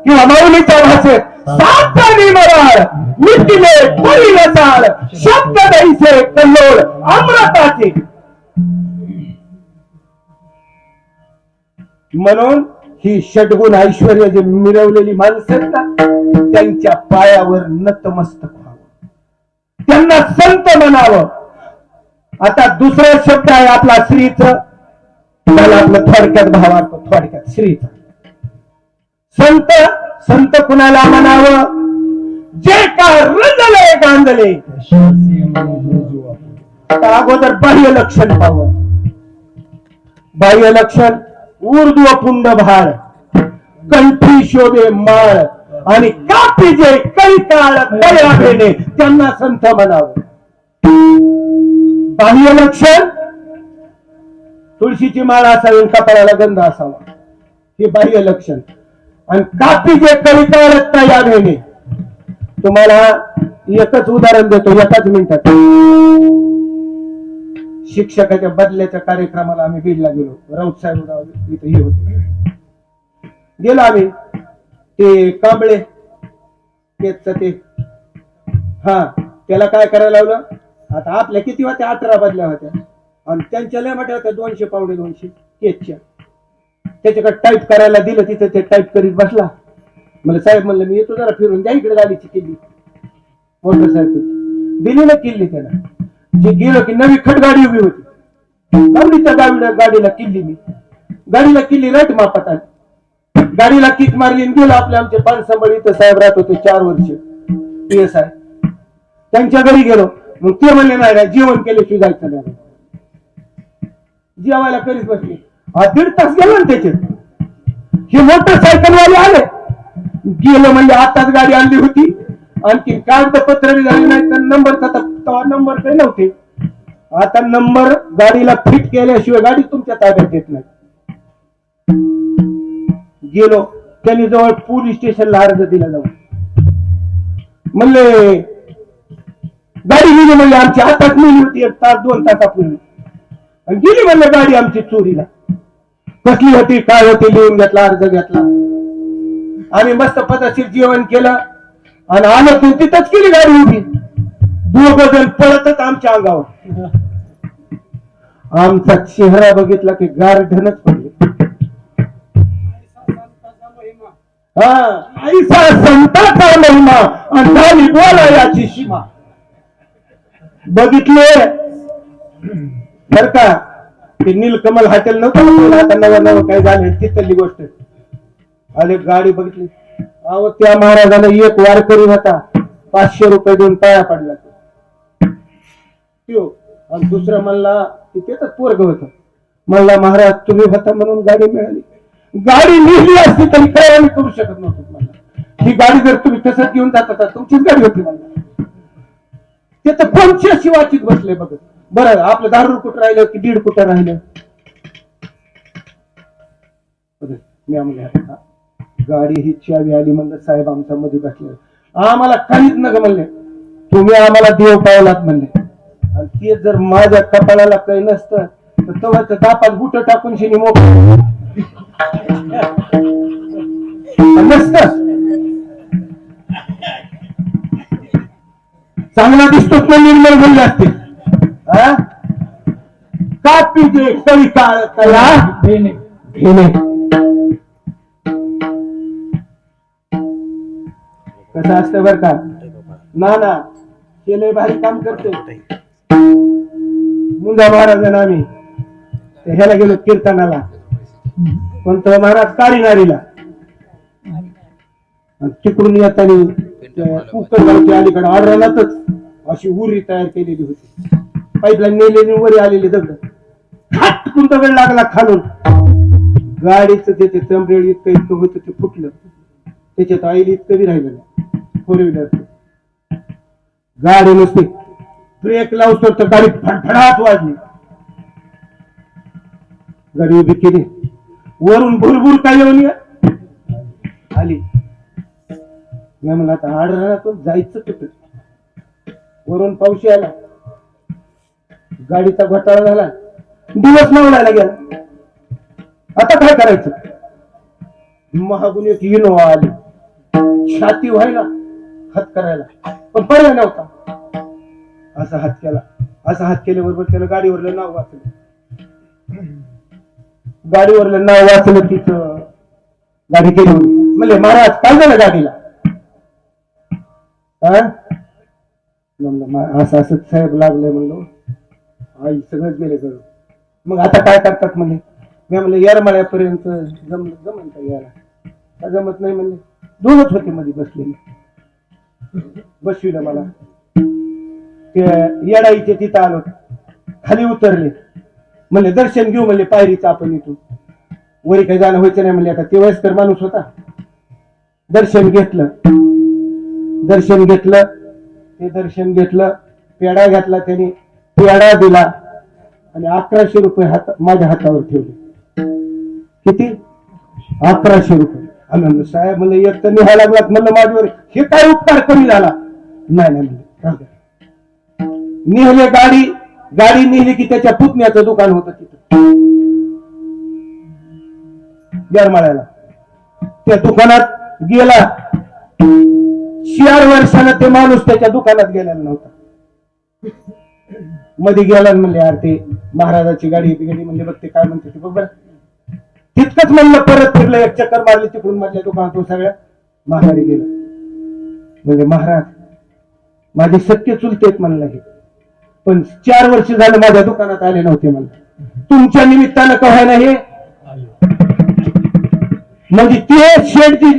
किंवा माऊलीच्या भाषेत सातानी मराळ मिटिले परी नसाळ शब्द दैसे कल्लोळ अमृताचे. म्हणून ही षड्गुण ऐश्वर्य जे मिळवलेली माणसं आहेत ना, त्यांच्या पायावर नतमस्तक व्हावं, त्यांना संत म्हणावं. आता दुसरा शब्द आहे आपला श्रीच, त्याला आपलं थोडक्यात भावार्थ, थोडक्यात श्रीच. संत संत कुणाला म्हणावं? जे का रंजले गांजले. आता अगोदर बाह्य लक्षण पाहावं. बाह्य लक्षण ऊर्ध्व पुंड भाळ, कंठी शोभे माळ आणि कापी जे कैकाळ दया भेणे, त्यांना संत म्हणावं. बाह्य लक्षण तुळशीची माळ असावी, कपाळाला गंध असावा, हे बाह्य लक्षण. आणि कापी जे कविता रत्ता या भेने, तुम्हाला एकच उदाहरण देतो एकाच मिनिटात. शिक्षकाच्या बदल्याच्या कार्यक्रमाला आम्ही बीडला गेलो. राऊत साहेब इथे हे होते. गेलो आम्ही. ते कांबळे ते हा त्याला काय करायला लावलं. आता आपल्या किती होत्या 18 बदल्या होत्या आणि त्यांच्या लय मोठ्या होत्या 200 पावणे 200 केसच्या. त्याच्याकडे टाईप करायला दिलं. तिथं ते टाईप करीत बसला. मला साहेब म्हणलं मी येतो जरा फिरून द्या इकडे गाडीची किल्ली. मोटरसायकल दिली ना किल्ली त्याला. जे गेलो की नवी खट गाडी उभी होती. लावली त्या गाडीला किल्ली. मी गाडीला किल्ली राईट मापात आली. गाडीला किक मारली आणि गेलो. आपले आमचे पानसंबळी इथं साहेब राहत होते 4 वर्ष PSI. त्यांच्या घरी गेलो. मग ते म्हणले नाही जेवण केल्याशिवाय जायचं नाही. जेवायला करीत बसले. 1.5 तास गेलो ना त्याच्यात. हे मोटरसायकल वाले आले. गेलो म्हणजे आताच गाडी आणली होती. आणखी कागदपत्र बी झाली नाही तर नंबरचा नंबर काही नव्हते. आता नंबर गाडीला फिट केल्याशिवाय गाडी तुमच्या ताब्यात देत नाही. गेलो त्यांनी जवळ पोलीस स्टेशनला अर्ज दिला. जाऊन म्हणले गाडी गेली. म्हणले आमची हातात नेली होती 1 तास 2 तासापूर्वी आणि गेली म्हणले गाडी आमची चोरीला. कसली होती काय होती लिहून घेतला. अर्ज घेतला. आम्ही मस्त पद्धतशीर जेवण केलं आणि आलं तू तिथंच केली गाडी उभी. 2 जण पळतच आमच्या अंगावर. आमचा चेहरा बघितला की गारढनच पडले. ऐसा संताचा महिमा आणि झाली बोला याची सीमा. बघितले बर का ते नीलकमल हॉटेल नव्हतं आता नवं काय झालं तिथली गोष्ट. आले गाडी बघितली. अहो त्या महाराजाला एक वारकरी होता 500 रुपये देऊन पाया पडला. आणि दुसरं म्हणला तिथेच पोरग होत. म्हणला महाराज तुम्ही होता म्हणून गाडी मिळाली. गाडी निघली असती तरी काय आम्ही करू शकत नव्हतो. मला ही गाडी जर तुम्ही तसंच घेऊन जात होता तुमचीच गाडी होती. मला ते तर कोणच्या शिवाचीत बसले बघत. बरं आपलं 10 कुठं राहिलं की 1.5 कुठं राहिलं. मी म्हणले गाडी ही चावी आली. म्हणलं साहेब आमच्या मध्ये बसले. आम्हाला काहीच नका म्हणले. तुम्ही आम्हाला देव पावलात म्हणले. आणि ते जर माझ्या कपाळाला काही नसतं तर तवाच्या दापात बुट टाकून शिनी मोकळं नसत. चांगला दिसतोच ना निर्मळ बोलले असते. कापी जे कळी काळ कला घेणे. कसं असतं बर का ना केलंय भारी काम करतोय. मुंगा महाराजांना आम्ही ह्याला गेलो कीर्तनाला. कोणतं महाराज काळीनारीला. तिकडून येताना उकरगावच्या अलीकडे आढळलातच अशी उरी तयार केलेली होती. पाईपलाईन नेलेली वरी आलेली दगड. खाटकून दगड लागला खालून. गाडीचं त्याचे चंबरेड इतकं होतं ते फुटलं. त्याच्यात आईल इतकं बी राहिलं नाही. 4 व्हीलर गाडी नसते. ब्रेक लावतो तर गाडी फडफडाट वाजली. गाडी उभी केली. वरून भुरभुर काय येऊन आली. मी म्हणलं आता आडरातून जायचं कुठं. वरून पाऊस आला. गाडीचा घोटाळा झाला. दिवस मावळायला गेला. आता काय करायचं. महागून एक इनोवा आली. छाती व्हायला हात करायला पण पर्याय नव्हता. असा हात केला. असा हात केल्याबरोबर त्याला गाडीवरलं नाव वाचलं. गाडीवरलं नाव वाचलं. तिथं गाडी केली. म्हणले महाराज काय झालं गाडीला. असं असं साहेब लागलंय. म्हणलो आई सगळंच गेले करू. मग आता काय करतात म्हणले. मी म्हणलं येरमाळ्यापर्यंत जमन का यायला. जमत नाही म्हणले. 2च होते मध्ये बसलेले. बसविलं मला. ते येडाईचे तिथं आलो. खाली उतरले. म्हणले दर्शन घेऊ म्हणले पायरीचं आपण इथून. वरी काही जाणं व्हायचं नाही म्हणले. आता ते वयस्कर माणूस होता. दर्शन घेतलं. ते दर्शन घेतलं. पेढा घेतला त्याने. पेढा दिला आणि 1100 रुपये माझ्या हातावर ठेवले. किती 1100 रुपये. आणि साहेब म्हणलं एक तर निघायला लागलात, म्हणलं माझ्यावर हे काय उपकार कमी झाला. नाही नाही म्हणले, निघले गाडी निघली की त्याच्या पुतण्याचं दुकान होतं तिथं गरमाळ्याला. त्या दुकानात गेला. 4 वर्षानं ते माणूस त्याच्या दुकानात गेलेला नव्हता. मध्ये गेला म्हणले यार ते महाराजाची गाडी म्हणले बघ ते काय म्हणते ते बरोबर. तितकंच म्हणलं, परत फिरलं, एक चक्कर मारली तिकडून माझ्या दुकानातून सगळ्या महागारी गेलं. म्हणजे महाराज माझे सत्य चुलतेत म्हणलं हे, पण 4 वर्ष झालं माझ्या दुकानात आले नव्हते म्हणलं. तुमच्या निमित्तानं कव्हा नाही म्हणजे ते शेडची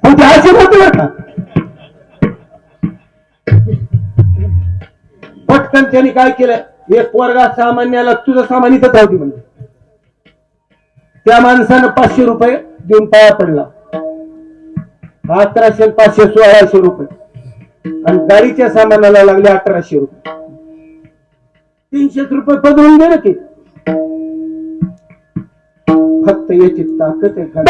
होते असे होते बरं का. पटकन त्यांनी काय केलं, एक पोरगा सामान्याला तुझं सामान इथंच राहते म्हणजे. त्या माणसानं 500 रुपये देऊन पाया पडला. 1100, 500, 1600 रुपये. आणि गाडीच्या सामानाला लागले 1800 रुपये. 300 रुपये पदरून गेलं की. फक्त याची ताकद आहे का.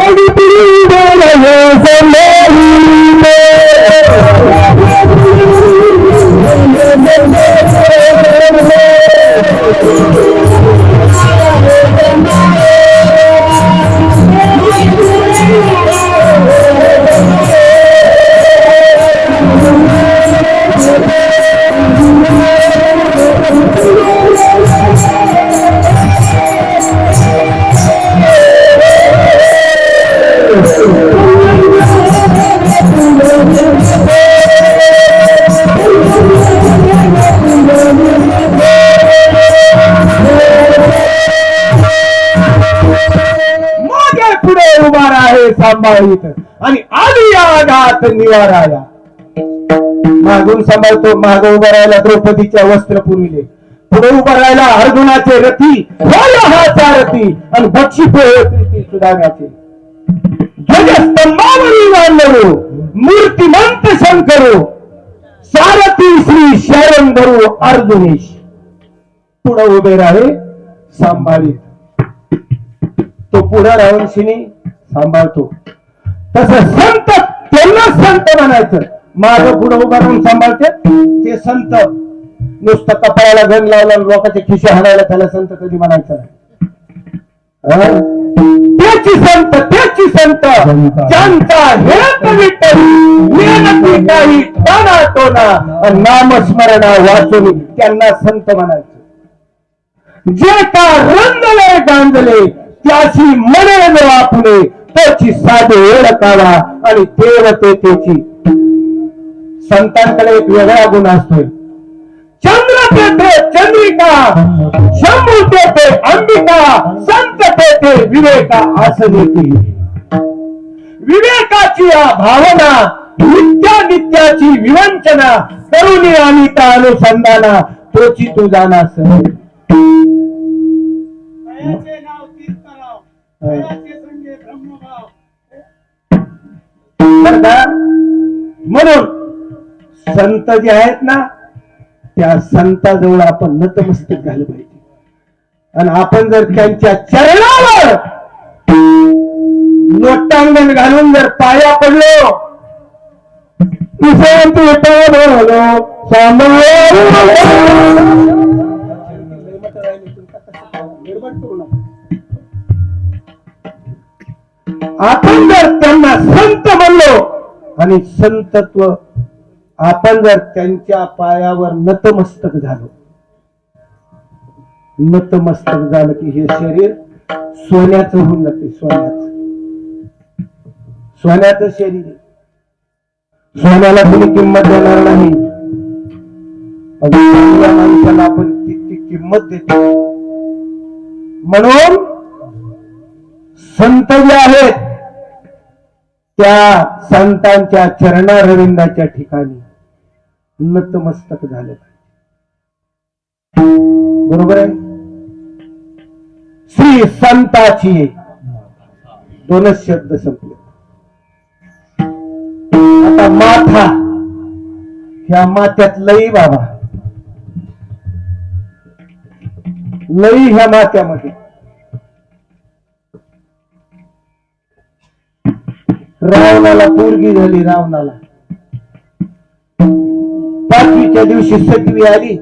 सांभाळीत आणि आधी आघात निवाराया. मागून सांभाळतो, माग उभा राहायला द्रौपदीच्या वस्त्र पुरविले, पुढे उभा राहायला अर्जुनाचे रथी हा सारथी आणि बक्षी प्रीती सुधारण्याचे. ध्वजस्तंभावरी वाढलो मूर्तिमंत शंकरो सारथी श्री शरण धरू अर्जुनेश. पुढे उभे राहे सांभाळीत, तो पुढे राहून शिनी सांभाळतो. तसं संत त्यांना संत म्हणायचं, माझं पुढे उभं राहून सांभाळते ते संत. नुसतं कपाळाला गण लावला लोकांचे खिशे हाणायला त्याला संत कधी म्हणायचं नाही. त्याची संत ज्यांचा हेत विठ्ठल मेहनती काही ताना तोना नामस्मरणा वाचून त्यांना संत म्हणायचं. जे का रंगले गांजले त्याची मने न वापणे, त्याची साधे ओळखावा आणि देवतेची. संतांकडे एक वेगळा गुण असतोय. चंद्र तेथे चंद्रिका, शंभू तेथे अंबिका, संत तेथे विवेका असं देते. विवेकाची भावना, नित्याची विवंचना, करुणी अनिता अनुसंधाना तोची तू जाणास. म्हणून संत जे आहेत ना त्या संताजवळ आपण नतमस्तक झालं पाहिजे. आणि आपण जर त्यांच्या चरणावर लोटांगण घालून जर पाया पडलो, आपण जर त्यांना संत म्हणलो आणि संतत्व आपण जर त्यांच्या पायावर नतमस्तक झालो, नतमस्तक झालं की हे शरीर सोन्याचं होऊन जाते. सोन्याचं शरीर, सोन्याला कोणी किंमत देणार नाही. चांगल्या माणसाला आपण तितकी किंमत देतो. म्हणून संत जे आहेत त्या संतांच्या चरणारविंदाच्या ठिकाणी नतमस्तक झालं पाहिजे. बरोबर आहे. श्री संताची दोनच शब्द संपले. आता माथा, ह्या माथ्यात लई बाबा, लई ह्या माथ्यामध्ये रावणाला पोरगी झाली. रावणाला 5वीच्या दिवशी 7वी आली.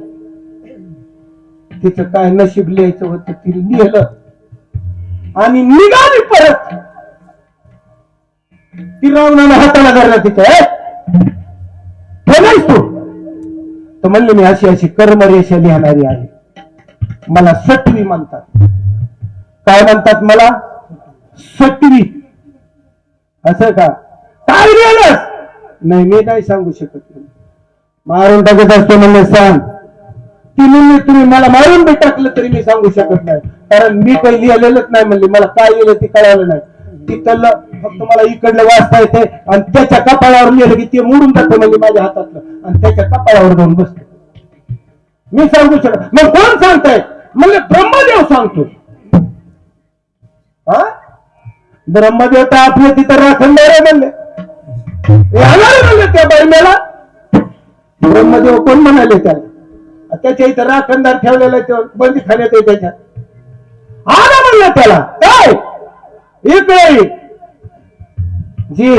तिचं काय नशीब लिहायचं होतं तिने लिहिलं आणि निघाली परत. ती रावणाला हाताला धरला तिच्या. नाहीस तू तर म्हणले मी अशी अशी कर्मरेषा लिहिणारी आहे. मला 7वी म्हणतात. काय म्हणतात मला? 7वी. असं का? काय लिहिलंस? नाही मी नाही सांगू शकत. मारून टाकत असतो म्हणले सांग. ती म्हणले तुम्ही मला मारून बी टाकलं तरी मी सांगू शकत नाही, कारण मी काही लिहिलेलंच नाही. म्हणले मला काय लिहिलं ते कळालं नाही. तिथलं फक्त मला इकडलं वाचता येते आणि त्याच्या कपाळावर लिहिलं की ते मोडून जातं म्हणजे माझ्या हातातलं आणि त्याच्या कपाळावर जाऊन बसतो. मी सांगू शकत. मग कोण सांगताय? म्हणले ब्रह्मदेव सांगतो. हा ब्रह्मदेव तर आपल्या तिथं राखणदार आहे म्हणले. म्हणले त्या बाईला ब्रह्मदेव कोण म्हणाले त्याला? त्याच्या इथं राखणदार ठेवलेला बंदी खाण्यात आहे त्याच्या. आला म्हणलं त्याला काय इकडे जी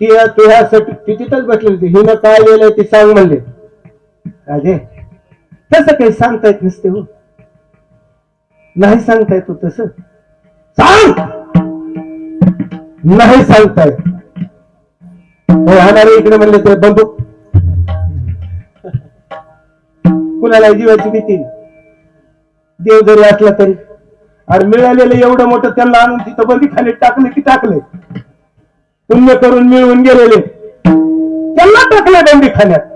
तुझ्यासाठी तिथंच बसली होती. हिनं काय लिहिलंय ते सांग म्हणले. राजे तसं काही सांगता येत नसते हो. नाही सांगता येतो तसं सांग. नाही सांगता येत. राहणारे इकडे म्हणले ते बंदूक. कुणाला जीवाची भीती. देव जरी असला तरी. आणि मिळालेलं एवढं मोठं त्यांना आणून तिथं बंदी खाली टाकले की टाकले. पुण्य करून मिळवून गेलेले त्यांना टाकले बंदी खाण्यात.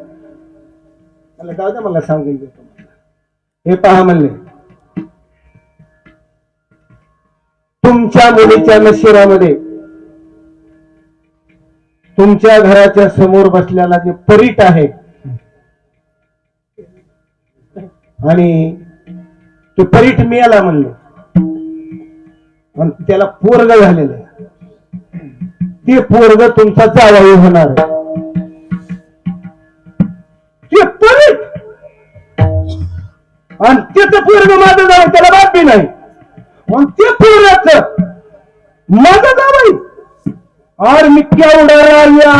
मला जाऊ द्या मला सांगून देतो. हे पहा म्हणले तुमच्या मुलीच्या नशिरामध्ये तुमच्या घराच्या समोर बसलेला जे परीट आहे आणि तो परीट मिळाला म्हणले आणि त्याला पोरग झालेलं आहे. ते पोरग तुमचा जावई होणार आहे. ते परीट आणि त्याचं पोरग माझं जावई. त्याला बातमी नाही. मग ते पोराचं माझं जावई. और मी केवढा राजा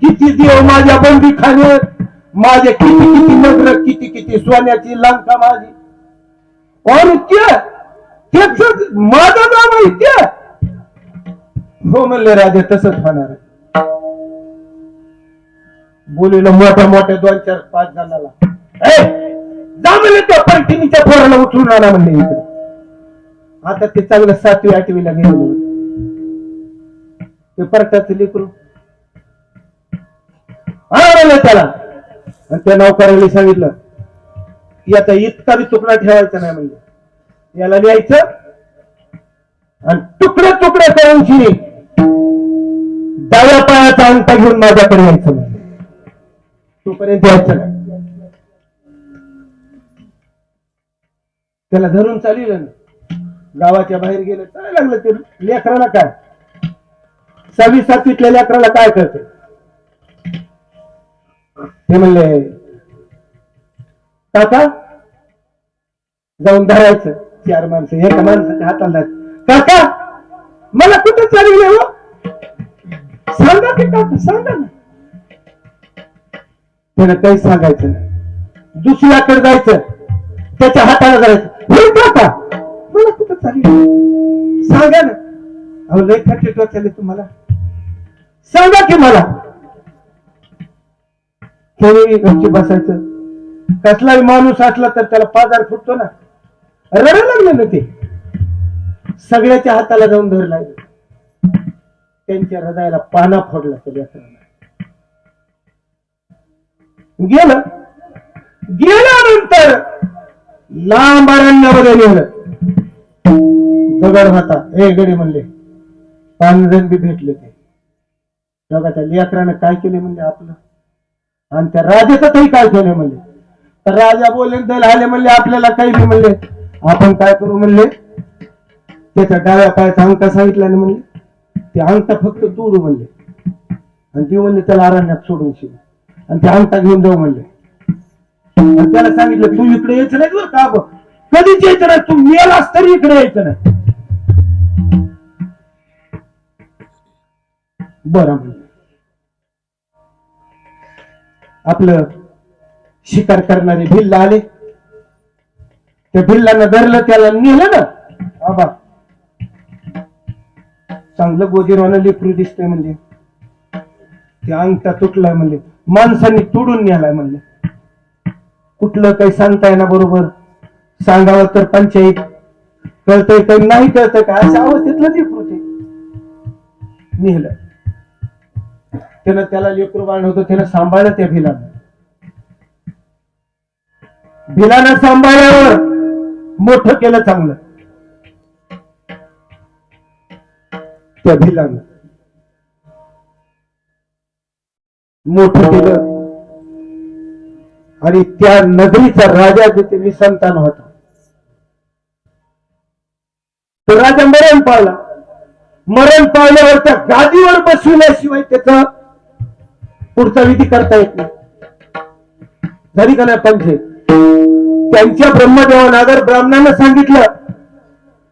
किती देव माझ्या बंदी खाण्यात. माझे किती किती नगर किती किती सोन्याची लंका माझी. और त्याच माझा जावई ते. हो म्हणले राजे तसंच होणार आहे. बोलीला मोठ्या मोठ्या 2-4-5 जणाला जा म्हणले त्या पैठणीच्या पोराला उचलून आणा म्हणले इकडे. आता ते चांगलं 7वी-8वीला गेलेलं ते परटाचं लेकरू म्हणलं त्याला. आणि त्या नौकरांनी सांगितलं याचा इतका बी तुकडा ठेवायचा नाही म्हणले. याला लिहायचं आणि तुकडे तुकडे करून शिरी डाव्या पायाचा अंगठा घेऊन माझ्याकडे यायचं म्हणले. तोपर्यंत यायचं नाही. त्याला धरून चाललं ना. गावाच्या बाहेर गेलं काय लागलं ते लेकराला. काय 6वी-7वीतल्या लेकराला काय करते ते म्हणले काका जाऊन धरायचं. 4 माणसं एका माणसाच्या हाताला काका मला कुठं चालले हो सांगा की काका सांगा ना. त्यानं काही सांगायचं नाही. दुसऱ्याकडे जायचं त्याच्या हाताला धरायचं. काका मला कुठं चालले सांगा ना. अहो लय खर्च टोचले तुम्हाला सांगा की मला. गपची बसायचं. कसलाही माणूस असला तर त्याला पाजार फुटतो ना. रडायला लागलं ना ते. सगळ्याच्या हाताला जाऊन धरला. त्यांच्या हृदयाला पाना फोडला त्या लेकराला. गेल्यानंतर लांब अरण्यामध्ये गेलं. दगड होता. हे गडी म्हणले 5 जण बी भेटले. ते बघा त्या लेकरानं काय केले म्हणजे आपलं. आणि त्या राजाचं तरी काय केलं म्हणले. तर राजा बोलले आले म्हणले आपल्याला काही नाही म्हणले. आपण काय करू म्हणले त्याच्या डाव्या पायाचा अंगठा सांगितला नाही म्हणले. ते अंगठा फक्त तोडू म्हणले आणि ती म्हणले त्याला अरण्यात सोडून शिव आणि ते अंगठा घेऊन जाऊ म्हणले. आणि त्याला सांगितलं तू इकडे यायचं नाही बरं का. कधीच यायचं नाही. तू मेलास तरी इकडे यायचं नाही. बरं म्हणले. आपलं शिकार करणारे भिल्ल आले. त्या भिल्लानं धरलं, त्याला नेलं ना. आबा चांगलं गोजीरवानं लेकरू दिसतंय म्हणले. ते अंगठा तुटलाय म्हणले, माणसांनी तोडून न्यालाय म्हणले. कुठलं काही सांगताय ना बरोबर, सांगावं तर पंचायत, कळतंय काही नाही कळतंय का, अशा अवस्थेतलं लेकरू ते नेलं. त्यानं त्याला लेकरू बाळ होतं, त्यानं सांभाळलं त्या भिलानं. भिलानं सांभाळल्यावर मोठं केलं चांगलं त्या भिलानं. मोठं केलं आणि त्या नगरीचा राजा जिथे निसंतान होता, तो राजा मरण पावला. मरण पावल्यावर त्या गादीवर बसविल्याशिवाय त्याचा पुढचा विधी करता येत नाही. झाली का नाही पंचायत? त्यांच्या ब्रह्मदेवानं अगर ब्राह्मणानं सांगितलं,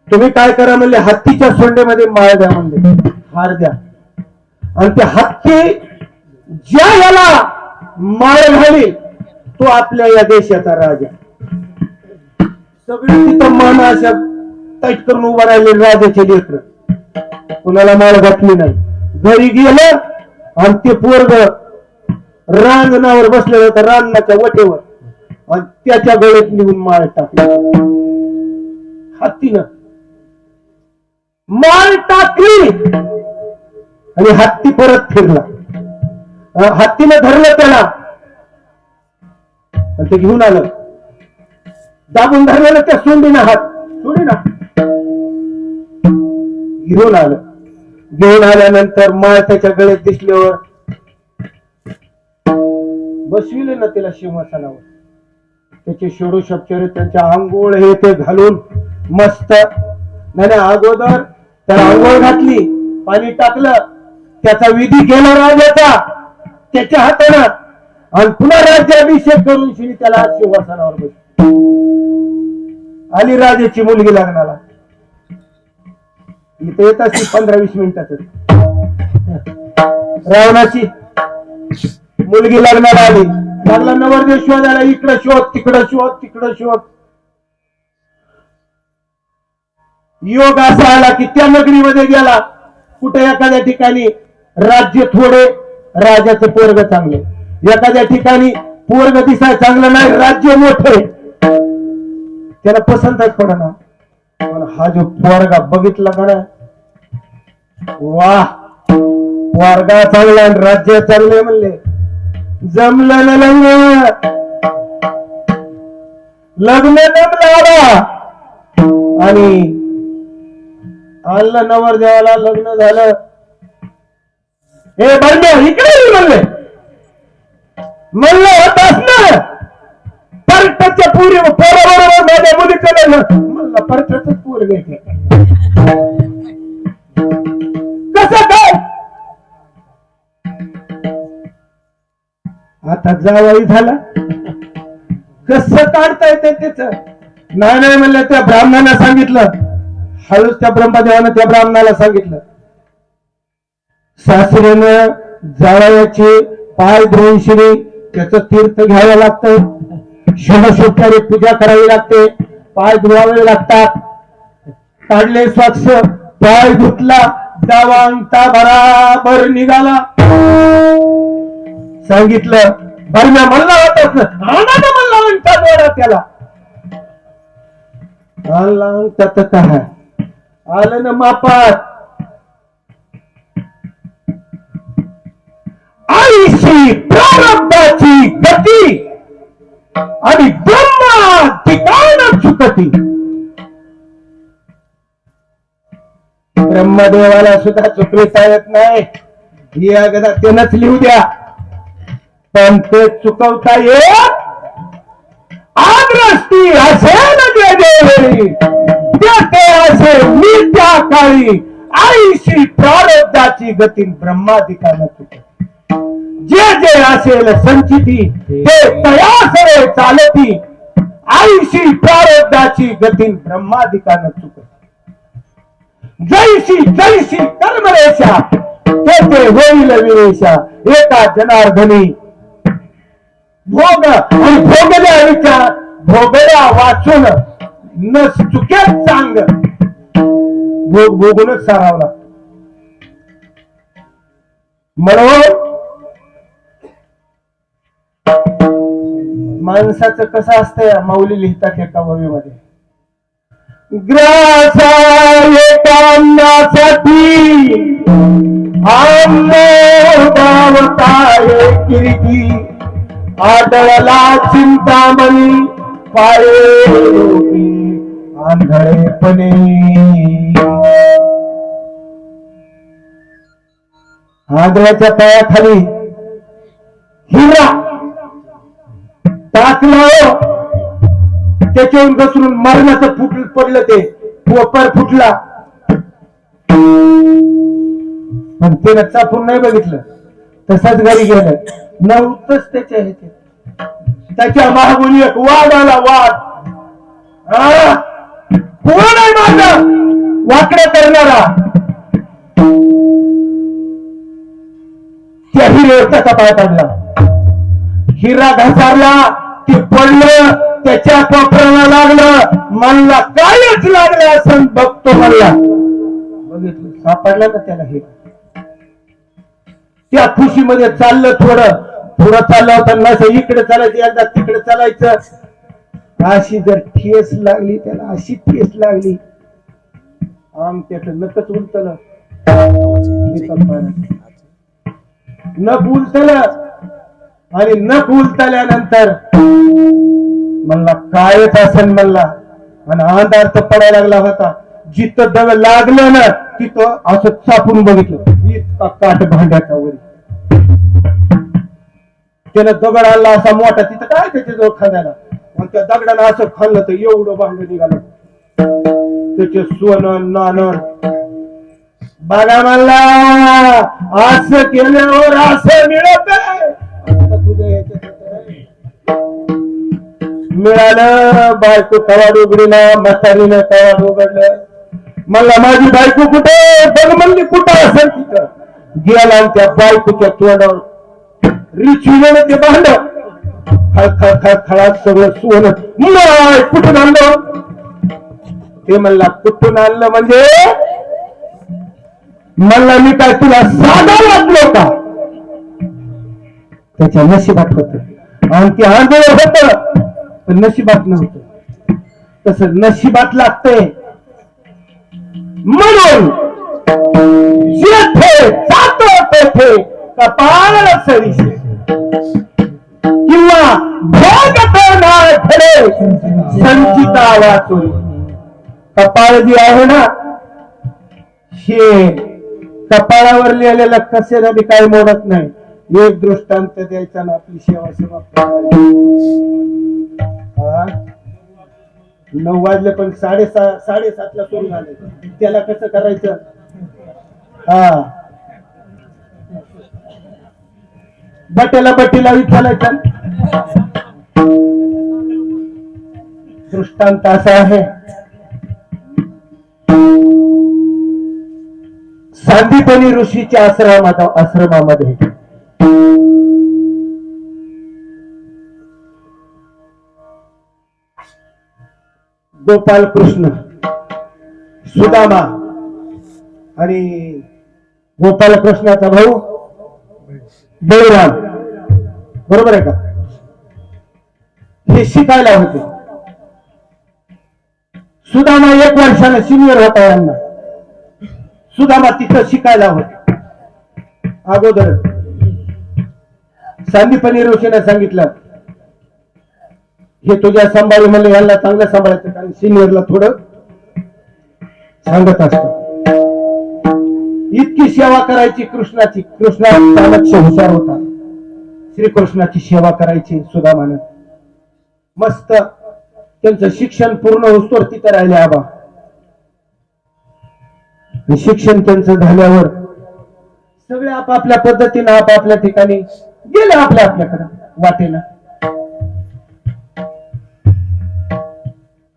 तुम्ही काय करा म्हणले, हत्तीच्या सोंडेमध्ये माळ द्या म्हणले, हार द्या. आणि ते हत्ती ज्या याला माळ घाली तो आपल्या या देशाचा राजा. सगळे तिथं मान अशा टाईट करून उभा राहिले राजाचे लेकर. कुणाला माळ घातली नाही. घरी गेलं आणि ते पोरग रांगणावर बसलेलं होतं, रांगणाच्या वटेवर, आणि त्याच्या गळ्यात निघून माळ टाकली. हत्तीनं माळ टाकली आणि हत्ती परत फिरला. हत्तीनं धरलं त्याला आणि ते घेऊन आलं. दाबून धरलेलं त्या सोंडीनं, हात सोडीना घेऊन आलं. घेऊन आल्यानंतर माळ त्याच्या गळ्यात दिसल्यावर बसविले ना त्याला सिंहासनावर. त्याचे षोडशोपचार, त्यांच्या आंघोळ हे ते घालून मस्त, नाही अगोदर त्याला आंघोळ घातली, पाणी टाकलं, त्याचा विधी केला राजाचा त्याच्या हातानं, आणि पुन्हा राज्याभिषेक करून त्याला सिंहासनावर बसली. आली राजाची मुलगी लग्नाला. इथे येत असती 15-20 मिनिटात. रावणाची मुलगी लग्नाला आली. लागला नवरदेव शोधायला, इकडं शोध, तिकडं शोध, तिकडं शोध. योग असा आला की त्या नगरीमध्ये गेला. कुठे एखाद्या ठिकाणी राज्य थोडे, राजाचं पोरग चांगले. एखाद्या ठिकाणी पोरग दिसाय चांगलं नाही, राज्य मोठे, त्याला पसंतच पडणार. पण हा जो पोरगा बघितला का ना, वाह, पोरगा चांगला आणि राज्य चांगले म्हणले. जमलं ना लग्न, लग्न जमलं आणि आणलं नवरदेवाला. लग्न झालं. हे बंड्या इकडे म्हणले, म्हणलं होतास ना परटाच्या पुरी पोराबरोबर माझ्या मुलीचं लग्न. म्हणलं परटाच पोर घ्यायचे कसं काय? आता जावाई झाला, कसं काढता येते त्याच? नाही म्हणलं. त्या ब्राह्मणाला सांगितलं, हळूच त्या ब्रह्मदेवानं त्या ब्राह्मणाला सांगितलं, सासऱ्यानं जावयाचे पाय धुवून शिरी त्याचं तीर्थ घ्यावं लागतं, षोडशोपचारे पूजा करावी लागते, पाय धुवावे लागतात. काढले स्वच्छ, पाय धुतला, जावा अंगठा बराबर निघाला. सांगितलं, बरम्या म्हणला होताच ना, म्हणला अंगठा जोडा त्याला. आणला अंगठा तर काय आलं ना मापात. आईशी प्रारब्धाची गती आणि ब्रह्माधिकारानं चुकती. ब्रह्मदेवाला सुद्धा चुकविता येत नाही. ही अगदा त्यानंच लिहू द्या, पण ते चुकवता येत. आद्रष्टी असेल देवी ते असेल मी त्या काळी. आईशी प्रारब्धाची गती ब्रह्माधिकारानं चुकती. जे जे असेल संचिती ते तयासरे चालती. आईशी प्रारब्धाची गती ब्रह्माधिकारानं चुकती. जैशी जैशी कर्मरेषा तेथे होईल विवेशा एका जनार्दनी. भोग आणि भोगल्या विचार भोगल्या वाचून न चुकेत चांग. भोग भोगूनच सारावला. म्हणून माणसाचं कसं असतंय माऊली लिहितात एका वहीमध्ये, ग्रासा एकांनासाठी गावताय किरकी आदळला चिंतामणी पाये आंधळेपणे. आंधळ्याच्या पायाखाली हिरा टाकलं, त्याच्यावरून घसरून मरणाचं पडलं, ते पोपर फुटला. पण ते चापून नाही बघितलं, तसाच घरी गेलं. नव्हतंच त्याच्या ह्याचे. त्याच्या महागुनी एक वाघ आला, वाघ. कोण आहे माझं वाकडं करणारा? त्या हिरेवर त्याचा पाय पडला. हिरा घसारला, ते पडलं, त्याच्या कोपऱ्याला लागलं. म्हणला कायच लागलं असं बघतो. म्हणला बघितलं, सापडला ना त्याला. हे त्या खुशीमध्ये चाललं, थोडं चाललं होतं. नसं इकडे चालायचं, एकदा तिकडे चालायचं. अशी जर ठेस लागली त्याला, अशी ठेस लागली, आम त्याचं नकच उलटलं. नख उलटलं आणि नख उलटल्यानंतर म्हणला कायच असेल म्हणला. आणि अंधार तर पडायला लागला होता. जिथं दगड लागलं ना तिथं असं चापून बघितलं, इतका काठ भांड्याचा वर. त्यानं दगड आणला असा मोठा, तिथं काय त्याच्या जवळ खाण्याला. मग त्या दगडानं असं खाल्लं तर एवढं भांड निघालं. त्याचे सोनं नाणं बघा म्हणला, असं केल्यावर असं मिळत मिळालं. बायको कवाड उघडीला, म्हातारीनं कवाड उघडलं. मला माझी बायको कुठे बघ म्हणली, कुठं असेल तिथं गेला. आणि त्या बायकोच्या तोंडावर रिचिलं ते भांड. खळखळात सगळं सोनं. कुठून आणलं? ते म्हणला कुठून आणलं म्हणजे म्हणला मी काय तुला साधा वाटलो का? त्याच्या नशिबात होत. आणि ते आंदोलन होत पण नशिबात नव्हतं. तसं नशिबात लागतंय. म्हणून जेथे जातो तेथे कपाळ सरीसे किंवा भोग करणार खरे संचिता वाचून. कपाळ जी आहे ना, हे कपाळावर लिहिलेलं कसे ना बी काही मोडत नाही. एक दृष्टांत द्यायचा ना, आपली सेवा समाप्त. 9 वाजले पण 7:30ला सुरू झाले. त्याला कसं करायचं? बट्याला बट्टीला विचारायचं. दृष्टांत असा आहे, सांदीपनी ऋषीच्या आश्रमामध्ये गोपाल कृष्ण, सुदामा आणि गोपाल कृष्णाचा भाऊ बळीराम, बरोबर आहे का? हे शिकायला होते. सुदामा 1 वर्षानं सिनियर होता. यांना सुदामा तिथं शिकायला होता. अगोदर सांदीपनी ऋषीने सांगितलं, हे तुझ्या सांभाळी म्हणलं, यांना चांगलं सांभाळायचं, कारण सिनियरला थोडं सांगत असत. इतकी सेवा करायची कृष्णाची. कृष्णा चाणक्य हुशार होता. श्रीकृष्णाची सेवा करायची सुदामानं. मस्त त्यांचं शिक्षण पूर्ण होतोर तिथं राहिले आबा. शिक्षण त्यांचं झाल्यावर सगळे आपापल्या पद्धतीनं आपापल्या ठिकाणी गेले, आपल्याकडे वाटेनं.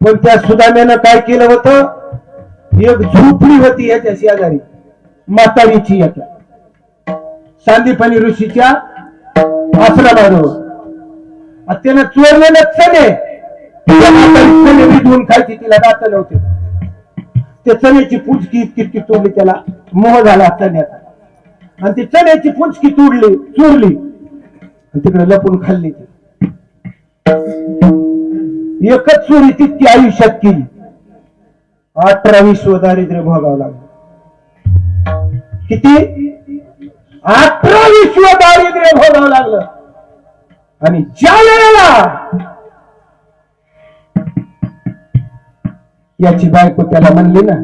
पण त्या सुदाम्यानं काय केलं होतं, एक झोपडी होती याच्या शेजारी, म्हातारीची. सांदीपनी ऋषीच्या आश्रमाजवळ. त्यानं चोरलेलं चणे, चणे भिजवून खायची, तिला दात नव्हते. ते चण्याची पुंचकी इतकी तोडली, त्याला मोह झाला चण्याचा, आणि ती चण्याची पुंचकी चोरली आणि तिकडे लपून खाल्ली. एकच चोरी तितकी आयुष्यात केली. 18 विश्व दारिद्र्य भोगावं लागलं. किती? 18 विश्व दारिद्र्य भोगावं लागलं. आणि ज्या वेळेला याची बायको त्याला म्हणली ना,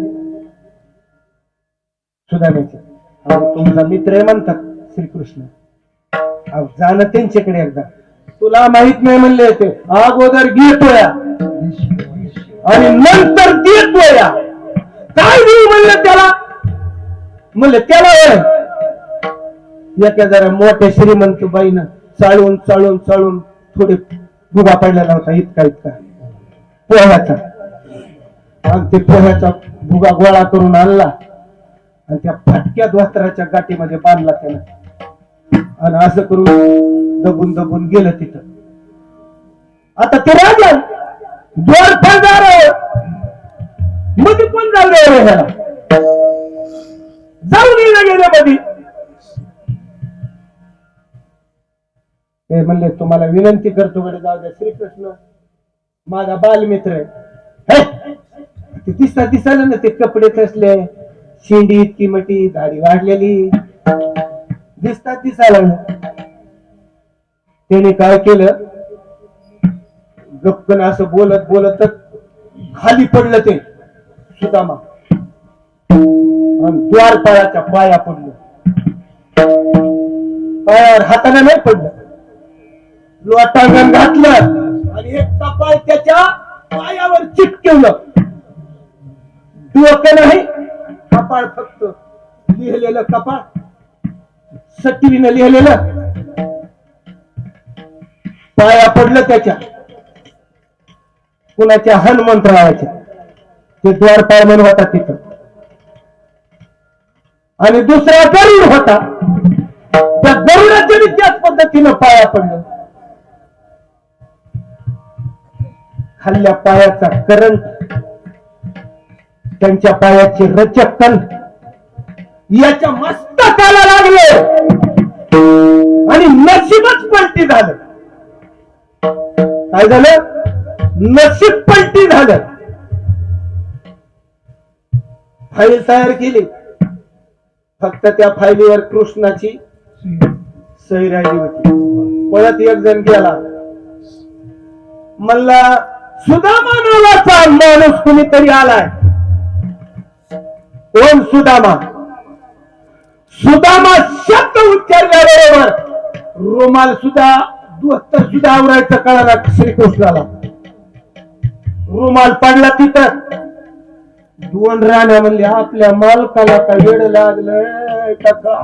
सुदाम्याची, तुमचा मित्र आहे म्हणतात श्रीकृष्ण, जाणं त्यांच्याकडे एकदा, तुला माहित नाही म्हणले, ते अगोदर घेतोय आणि नंतर देतोय. काय देऊ म्हणलं त्याला? म्हणलं त्याला एका जरा मोठ्या श्रीमंत बाईनं चाळून चाळून चाळून थोडे भुगा पडलेला होता, इतका पोह्याचा, आणि ते पोह्याचा भुगा गोळा करून आणला आणि त्या फटक्या वस्त्राच्या गाठीमध्ये बांधला त्याला, आणि असं करून दबून दबून गेलं तिथं. आता ते राजा द्वारपालदार मध्ये कोण जाऊ रे ह्याला, जाऊन गेल्या मध्ये. ते म्हणले तुम्हाला विनंती करतो कडे जाऊ द्या, श्रीकृष्ण माझा बालमित्र आहे. दिसायला ना ते कपडे कसले, शेंडी इतकी मोठी, दाढी वाढलेली दिसायला. त्याने काय केलं, गप्पन असं बोलत बोलत खाली पडलं ते सुदामा, आणि द्वारपाळाच्या पाया पडलं. पायावर हाताने नाही पडलं, लोटांगण घातलं आणि एक कपाळ त्याच्या पायावर चिटकवलं. डोकं नाही, कपाळ फक्त, लिहिलेलं कपाळ, सटवीनं लिहिलेलं. पाया पडलं त्याच्या, कुणाच्या हनुमंतरावाच्या, ते द्वारपाळ म्हणून होता तिथं. आणि दुसरा गरुड होता, त्या गरुडाच्या त्याच पद्धतीनं पाया पडलं. खाल्ल्या पायाचा करंट, त्यांच्या पायाचे रचकन याच्या मस्तकाला लागले आणि नशीबच पलटी झालं. काय झालं? नशीब पलटी झालं. फाईल तयार केली, फक्त त्या फाईलीवर कृष्णाची सही राहिली होती. परत एक जण गेला, म्हणला सुदामा नावाचा माणूस कुणीतरी आलाय. कोण सुदामा? सुदामा शब्द उच्चारल्याबरोबर रुमाल सुद्धा, दुस्तर सुद्धा आवरायचं कळाला श्रीकृष्णाला. रुमाल पडला तिथं. 2 राण्या म्हणले आपल्या मालकाला का वेड लागलं का?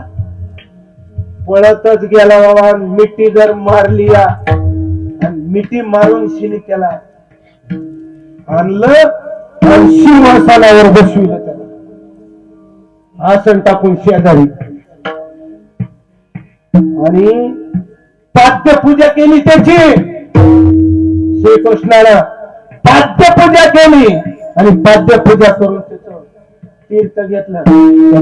पळतच गेला बाबा, मिठी जर मारली या, मिठी मारून शिनी त्याला आणलं आणि सिंहासनावर बसविलं त्याला, आसन टाकून शेजारी, आणि पाद्यपूजा केली त्याची. श्रीकृष्णाला पाद्यपूजा केली आणि पाद्यपूजा करून त्याचं तीर्थ घेतलं.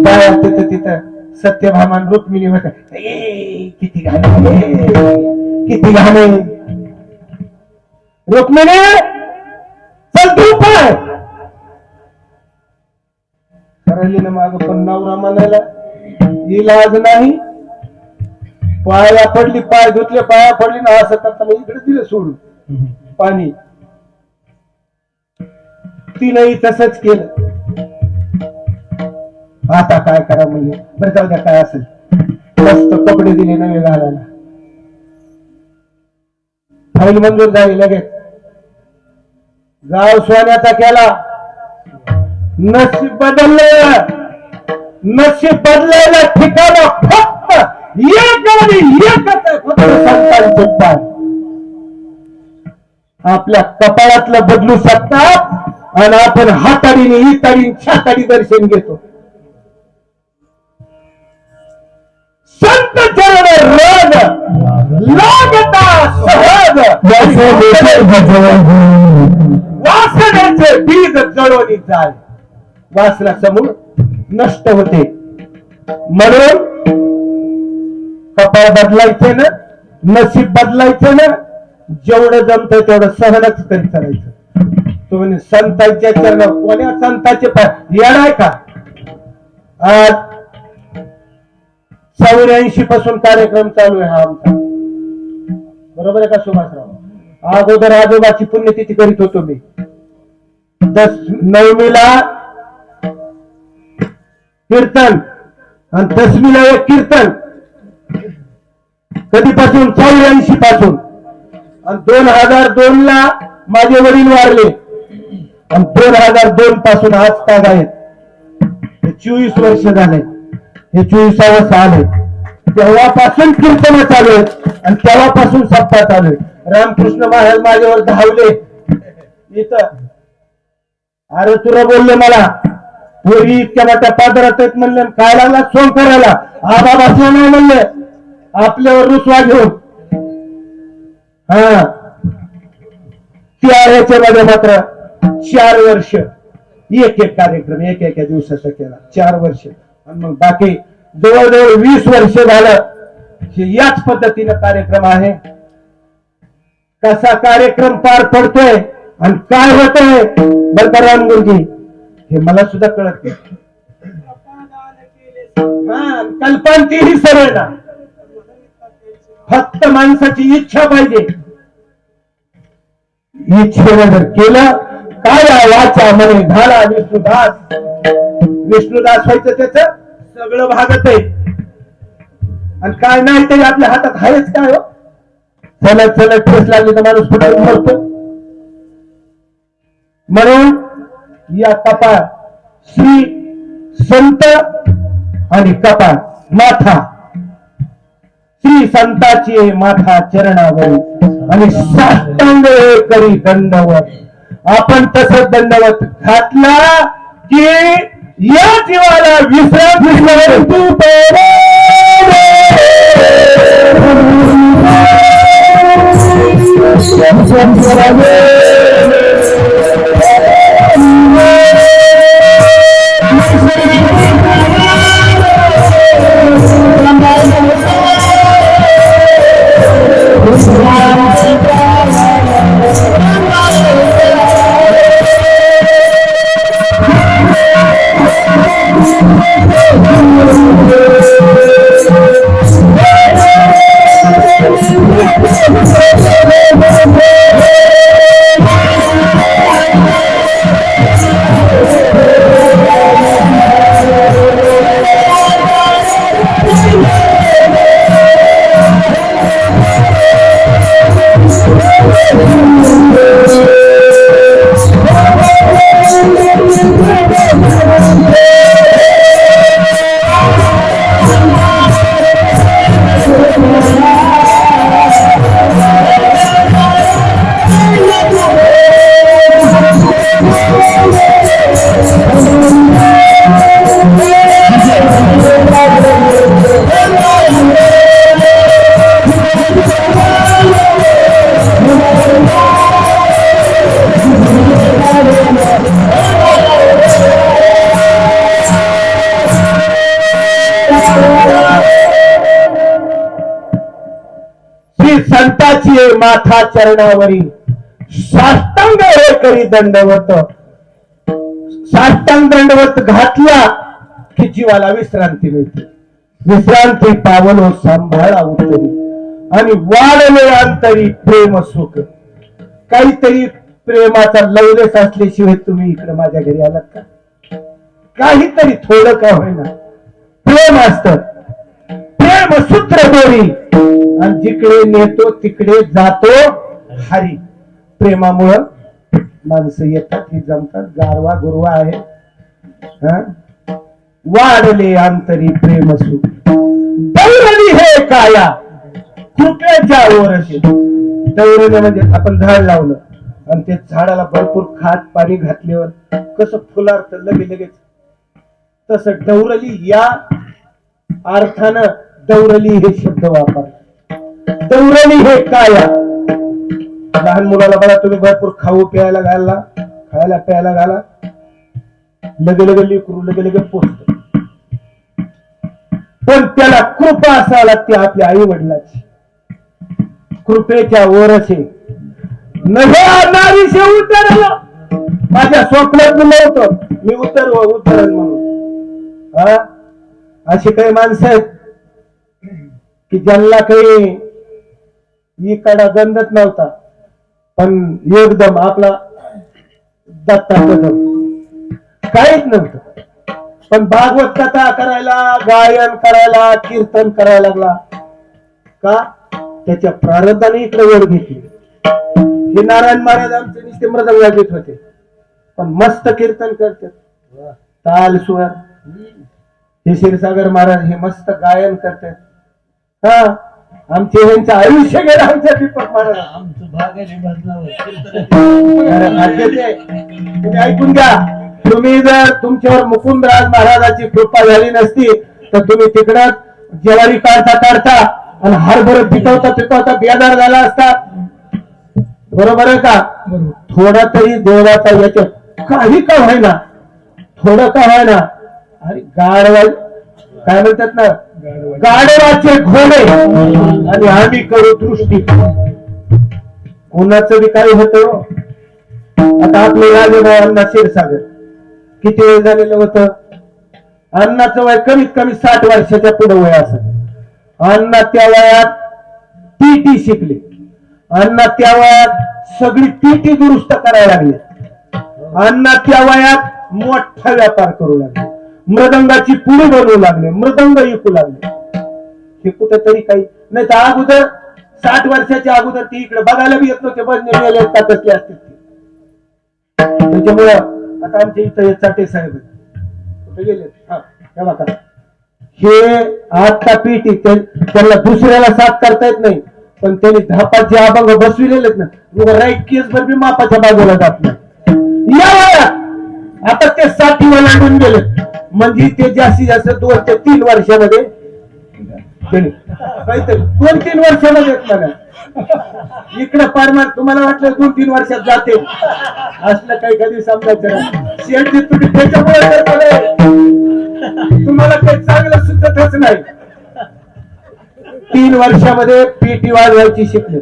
बाया तिथं सत्यभामान रुक्मिणी होत, किती घाणे, किती घाणे. रुक्मिणी चल तू पाय करायली ना माग, पण नवरा म्हणायला इलाज नाही. पाया पडली, पाय धुतले, पाया पडली ना, असं करताना इकडे दिलं सोडून पाणी. तिनंही तसंच केलं. आता काय करा म्हणजे, बरं जाऊ द्या, काय असेल. मस्त कपडे दिले नवे घालायला. फाईल मंजूर झाली लगेच. गाव सोन्याचा केला. नशीब बदललं, नशीब बदलायला ठिकाण फक्त एक आणि एकच आहे, फक्त संतांचे पाय. आपल्या कपाळातलं बदलू शकतात आणि आपण हाताडीने इताडी छाताडी दर्शन घेतो. संत चरण रोज लागता सहज वासनेचे बीज जळवणी जाय. वासना समूळ नष्ट होते. म्हणून कपाळ बदलायचं ना, नशीब बदलायचं ना, जेवढं जमतं तेवढं सहनच करीत करायचं. तुम्ही संतांच्या चरणावर, कोण्या संतांचे येणार का? आज 84 पासून कार्यक्रम चालू आहे हा आमचा, बरोबर आहे का सुभाषराव? अगोदर आजोबाची पुण्यतिथी करीत होतो मी. 9मीला कीर्तन आणि 10मीला एक कीर्तन. कधीपासून? 84 पासून. आणि 2002ला माझे वडील वारले आणि 2002 पासून आज ताग आहेत. 24 वर्ष झाले. हे 24वे साल आहे. तेव्हापासून कीर्तन चालू आहेत आणि तेव्हापासून सप्ताह चालू आहे. रामकृष्ण महाराज माझ्यावर धावले इथं. अरे तुला बोलले मला पोरी इतक्या मोठ्या पादरात आहेत म्हणले, काय लागला सोंग करायला? आबा बसला नाही म्हणले आपल्यावर रुसवा घेऊन. हा त्याच्या मध्ये मात्र 4 वर्ष एक कार्यक्रम एका दिवसाचा केला. 4 वर्ष. आणि मग बाकी जवळजवळ 20 वर्ष झालं याच पद्धतीने कार्यक्रम आहे. कसा कार्यक्रम पार पडतोय आणि काय होतंय बलराम गुरुजी हे मला सुद्धा कळत नाही. कल्पना ही सरळ ना, फक्त माणसाची इच्छा पाहिजे. इच्छेने जर केलं काय वाचा म्हणे झाला विष्णुदास. विष्णुदास व्हायचं त्याच सगळं भागत आहे. आणि काय नाही तरी आपल्या हातात आहेच काय हो. चलत चलत ठेस लागली तर माणूस कुठे मरतो. म्हणून या कपाळ श्री संत आणि कपाळ माथा श्री संताची माथा चरणावरी आणि साष्टांग करी दंडवत. आपण तसं दंडवत घातला की या जीवाला विश्राम तू संताची माथा चरणावरी साष्टांग हे करी दंडवत. साष्टांग दंडवत घातला की जीवाला विश्रांती मिळते. विश्रांती पावलो सांभाळा उत्तरी आणि वाढले अंतरी प्रेम सुख. काहीतरी प्रेमाचा लवलेस असल्याशिवाय तुम्ही इकडे माझ्या घरी आलात का? काहीतरी थोडं का होईना प्रेम असत. प्रेम सूत्र दोरी आणि जिकडे नेतो तिकडे जातो हरी. प्रेमामुळं माणसं येतात, हे जमतात. गारवा गुरवा आहे. वाढले अंतरी प्रेम सुख दौरली हे काया कृपेच्या ओरशी. दौरले म्हणजे आपण झाड लावलं आणि ते झाडाला भरपूर खात पाणी घातल्यावर कसं फुलारत लगेच, तसं डौरली या अर्थानं दौरली हे शब्द वापरला. दौरली हे काया. लहान मुलाला बघा तुम्ही भरपूर खाऊ प्यायला घालला, खायला प्यायला घाला, लगे लगे लेकरू लगे लगे पोचत. पण त्याला कृपा असावी लागते आपल्या आई वडिलाची. कृपेच्या वरसे नव्हे नारीशे उतरलं. माझ्या स्वप्नात नव्हतं मी उतरण म्हणून. अशी काही माणसं आहेत की ज्यांना काही इकडा गंधच नव्हता, पण एकदम आपला दत्ता कदम काहीच नव्हतं, पण भागवत कथा करायला, गायन करायला, कीर्तन करायला लागला. का? त्याच्या प्रारब्धाने इकडे वर घेतली. हे नारायण महाराज आमचे नुसते मृदंग वाजवत होते, पण मस्त कीर्तन करतात, ताल स्वर. हे क्षीरसागर महाराज हे मस्त गायन करतात. हा, आमचे ह्यांचं आयुष्य गेलं आमच्या दीपक महाराज. आमचं तुम्ही ऐकून घ्या. तुम्ही जर तुमच्यावर मुकुंदराज महाराजाची कृपा झाली नसती तर तुम्ही तिकडं ज्वारी काढता काढता आणि हरभर पिकवता पिकवता बेजार झाला असता. बरोबर आहे का? थोडा तरी देवाचा याच्यात काही का व्हायना, थोडं का व्हायना. अरे गाढवा काय म्हणतात ना, गाढवाचे घोडे आणि आम्ही करू दृष्टी. कोणाचं बी काय होतं. आता आपले राजेभाऊ अण्णा क्षीरसागर किती वय झालेलं होतं? अण्णाचं वय कमीत कमी 60 वर्षाच्या पुढे वय असत. अण्णा त्या वयात टीटी शिकले. अण्णा त्या वयात सगळी टीटी दुरुस्त करायला लागले. अण्णा त्या वयात मोठा व्यापार करू लागले, मृदंगाची पुडी बनवू लागले, मृदंग विकू लागले. हे कुठेतरी काही नाही तर अगोदर 60 वर्षाच्या अगोदर ती इकडे बघायला बी येत नव्हते. बजने मेले का कसले असते. त्याच्यामुळं आता आमच्या इथं चाटे साहेब कुठे गेले? हा बघा, हे आता पीटी त्यांना दुसऱ्याला साथ करता येत नाही, पण त्यांनी धापाचे अभंग बसविलेले ना, राईट केस भर बी मापाच्या बाजूला जात नाही. या वयात आता ते 60 ओलांडून गेले. म्हणजे ते जास्तीत जास्त 2 ते 3 वर्षामध्ये काहीतरी 2-3 वर्षामध्ये बघा. इकडे पारमार तुम्हाला वाटलं 2-3 वर्षात जाते, असलं काही कधी समजायचं. शेठ तुम्ही त्याच्यामुळे तुम्हाला काही चांगलं सुचतच नाही. 3 वर्षामध्ये पीटी वाजवायची शिकले.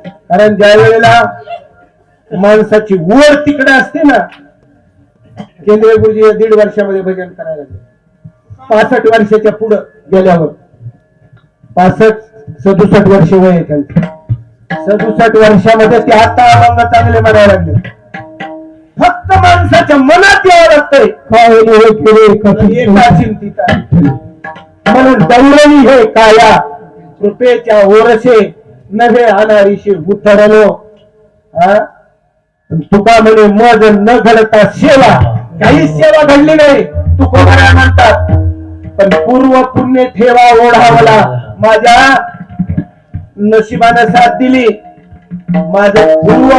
कारण ज्या वेळेला माणसाची ओढ तिकडे असते ना, केंद्रीय गुरुजी 1.5 वर्षामध्ये भजन करायला लागले. 65 वर्षाच्या पुढे गेल्यावर 65-67 वर्ष वय आहे त्यांचं. 67 वर्षामध्ये ते आता अभंग चांगले म्हणायला लागले. फक्त माणसाच्या मनात यावं लागतंय एका चिंतित म्हणून दौरणी हे काया कृपेच्या ओरसे नव्हे अनारीशी उतरलो. तुका म्हणे मज न घडता सेवा, काहीच सेवा घडली नाही तुकोबारा म्हणतात. पण पूर्व पुण्य ठेवा ओढावला. माझ्या नशिबाने साथ दिली. माझं पूर्व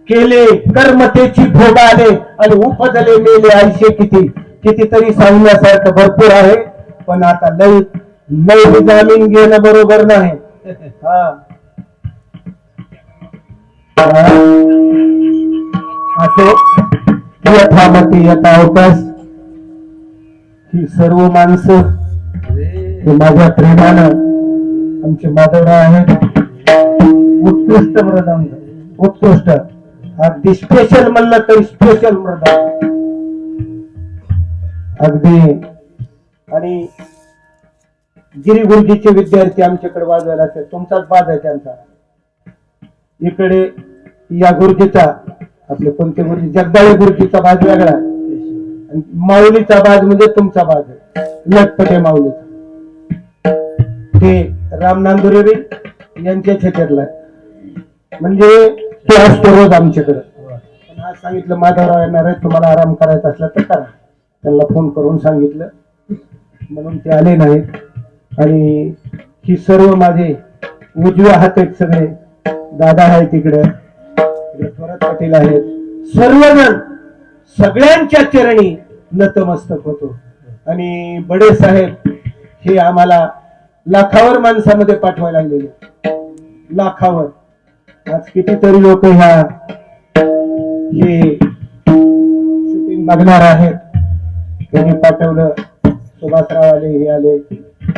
केले कर्मतेची भोग आले आणि उपजले मेले आयुष्य. कितीतरी सांगण्यासारखं भरपूर आहे, पण आता लय जामीन घेणं बरोबर नाही. असे यथामती यथावकाश ही सर्व माणसं माझ्या प्रेमानं आमचे माधवराव आहेत. उत्कृष्ट मृदंग, उत्कृष्ट, अगदी स्पेशल म्हणलं तरी स्पेशल मृदंग अगदी. आणि गिरी गुरुजीचे विद्यार्थी आमच्याकडे वाजवायला असतात. तुमचाच बाज आहे त्यांचा. इकडे या गुरुजीचा, आपले कोणते गुरुजी, जगदाळे गुरुजीचा बाज वेगळा आहे. माऊलीचा बाज म्हणजे तुमचा बाज आहे, लटपटे माऊलीचा. ते राम नांदुरेवी यांच्या छेतरला म्हणजे ते असतो रोज आमच्याकडे. पण आज सांगितलं माधवराव येणार आहे, तुम्हाला आराम करायचा असला तर करा. त्यांना फोन करून सांगितलं म्हणून ते आले नाहीत. आणि ही सर्व माझे उजव्या हात आहेत सगळे. दादा आहेत तिकडे, थोरात पाटील आहेत, सर्वजण सगळ्यांच्या चरणी नतमस्तक होतो. आणि बडे साहेब हे आम्हाला लाखावर माणसामध्ये पाठवायला लागलेले, लाखावर। आज कितीतरी लोक हे शूटिंग बघणार आहेत, त्यांनी पाठवलं। सुभाषराव आले, हे आले,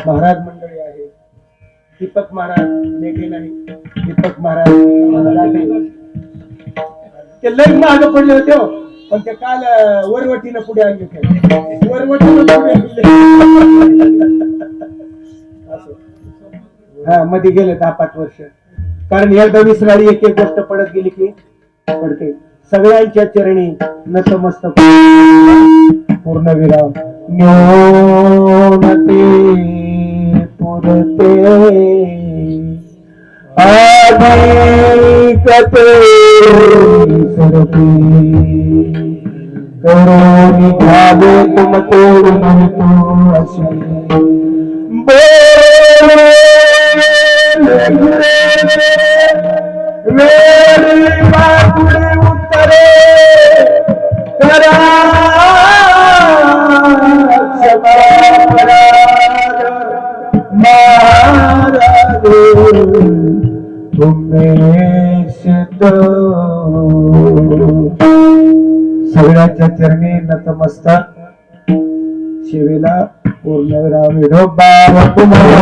महाराज मंडळी आहे, दीपक महाराज मेघे नाही, दीपक महाराज ते लई माग पडले होते हो, पण ते काल वरवटीनं पुढे आणले होते, वरवटीनं पुढे हा मध्ये गेले 10-5 वर्ष। कारण एकदा विसराळी एक एक गोष्ट पडत गेली की पडते। सगळ्यांच्या चरणी नतमस्तक पूर्णविराम। न्योनते पुरते आधिकते सरते करो निभावे तुम तोड़ नहीं तो असी मेरी बातुड़ी उत्तरे करा सगळ्यांच्या चरणी नतमस्तक, शिवेला पूर्णविराम। विठोबा तुम्हाला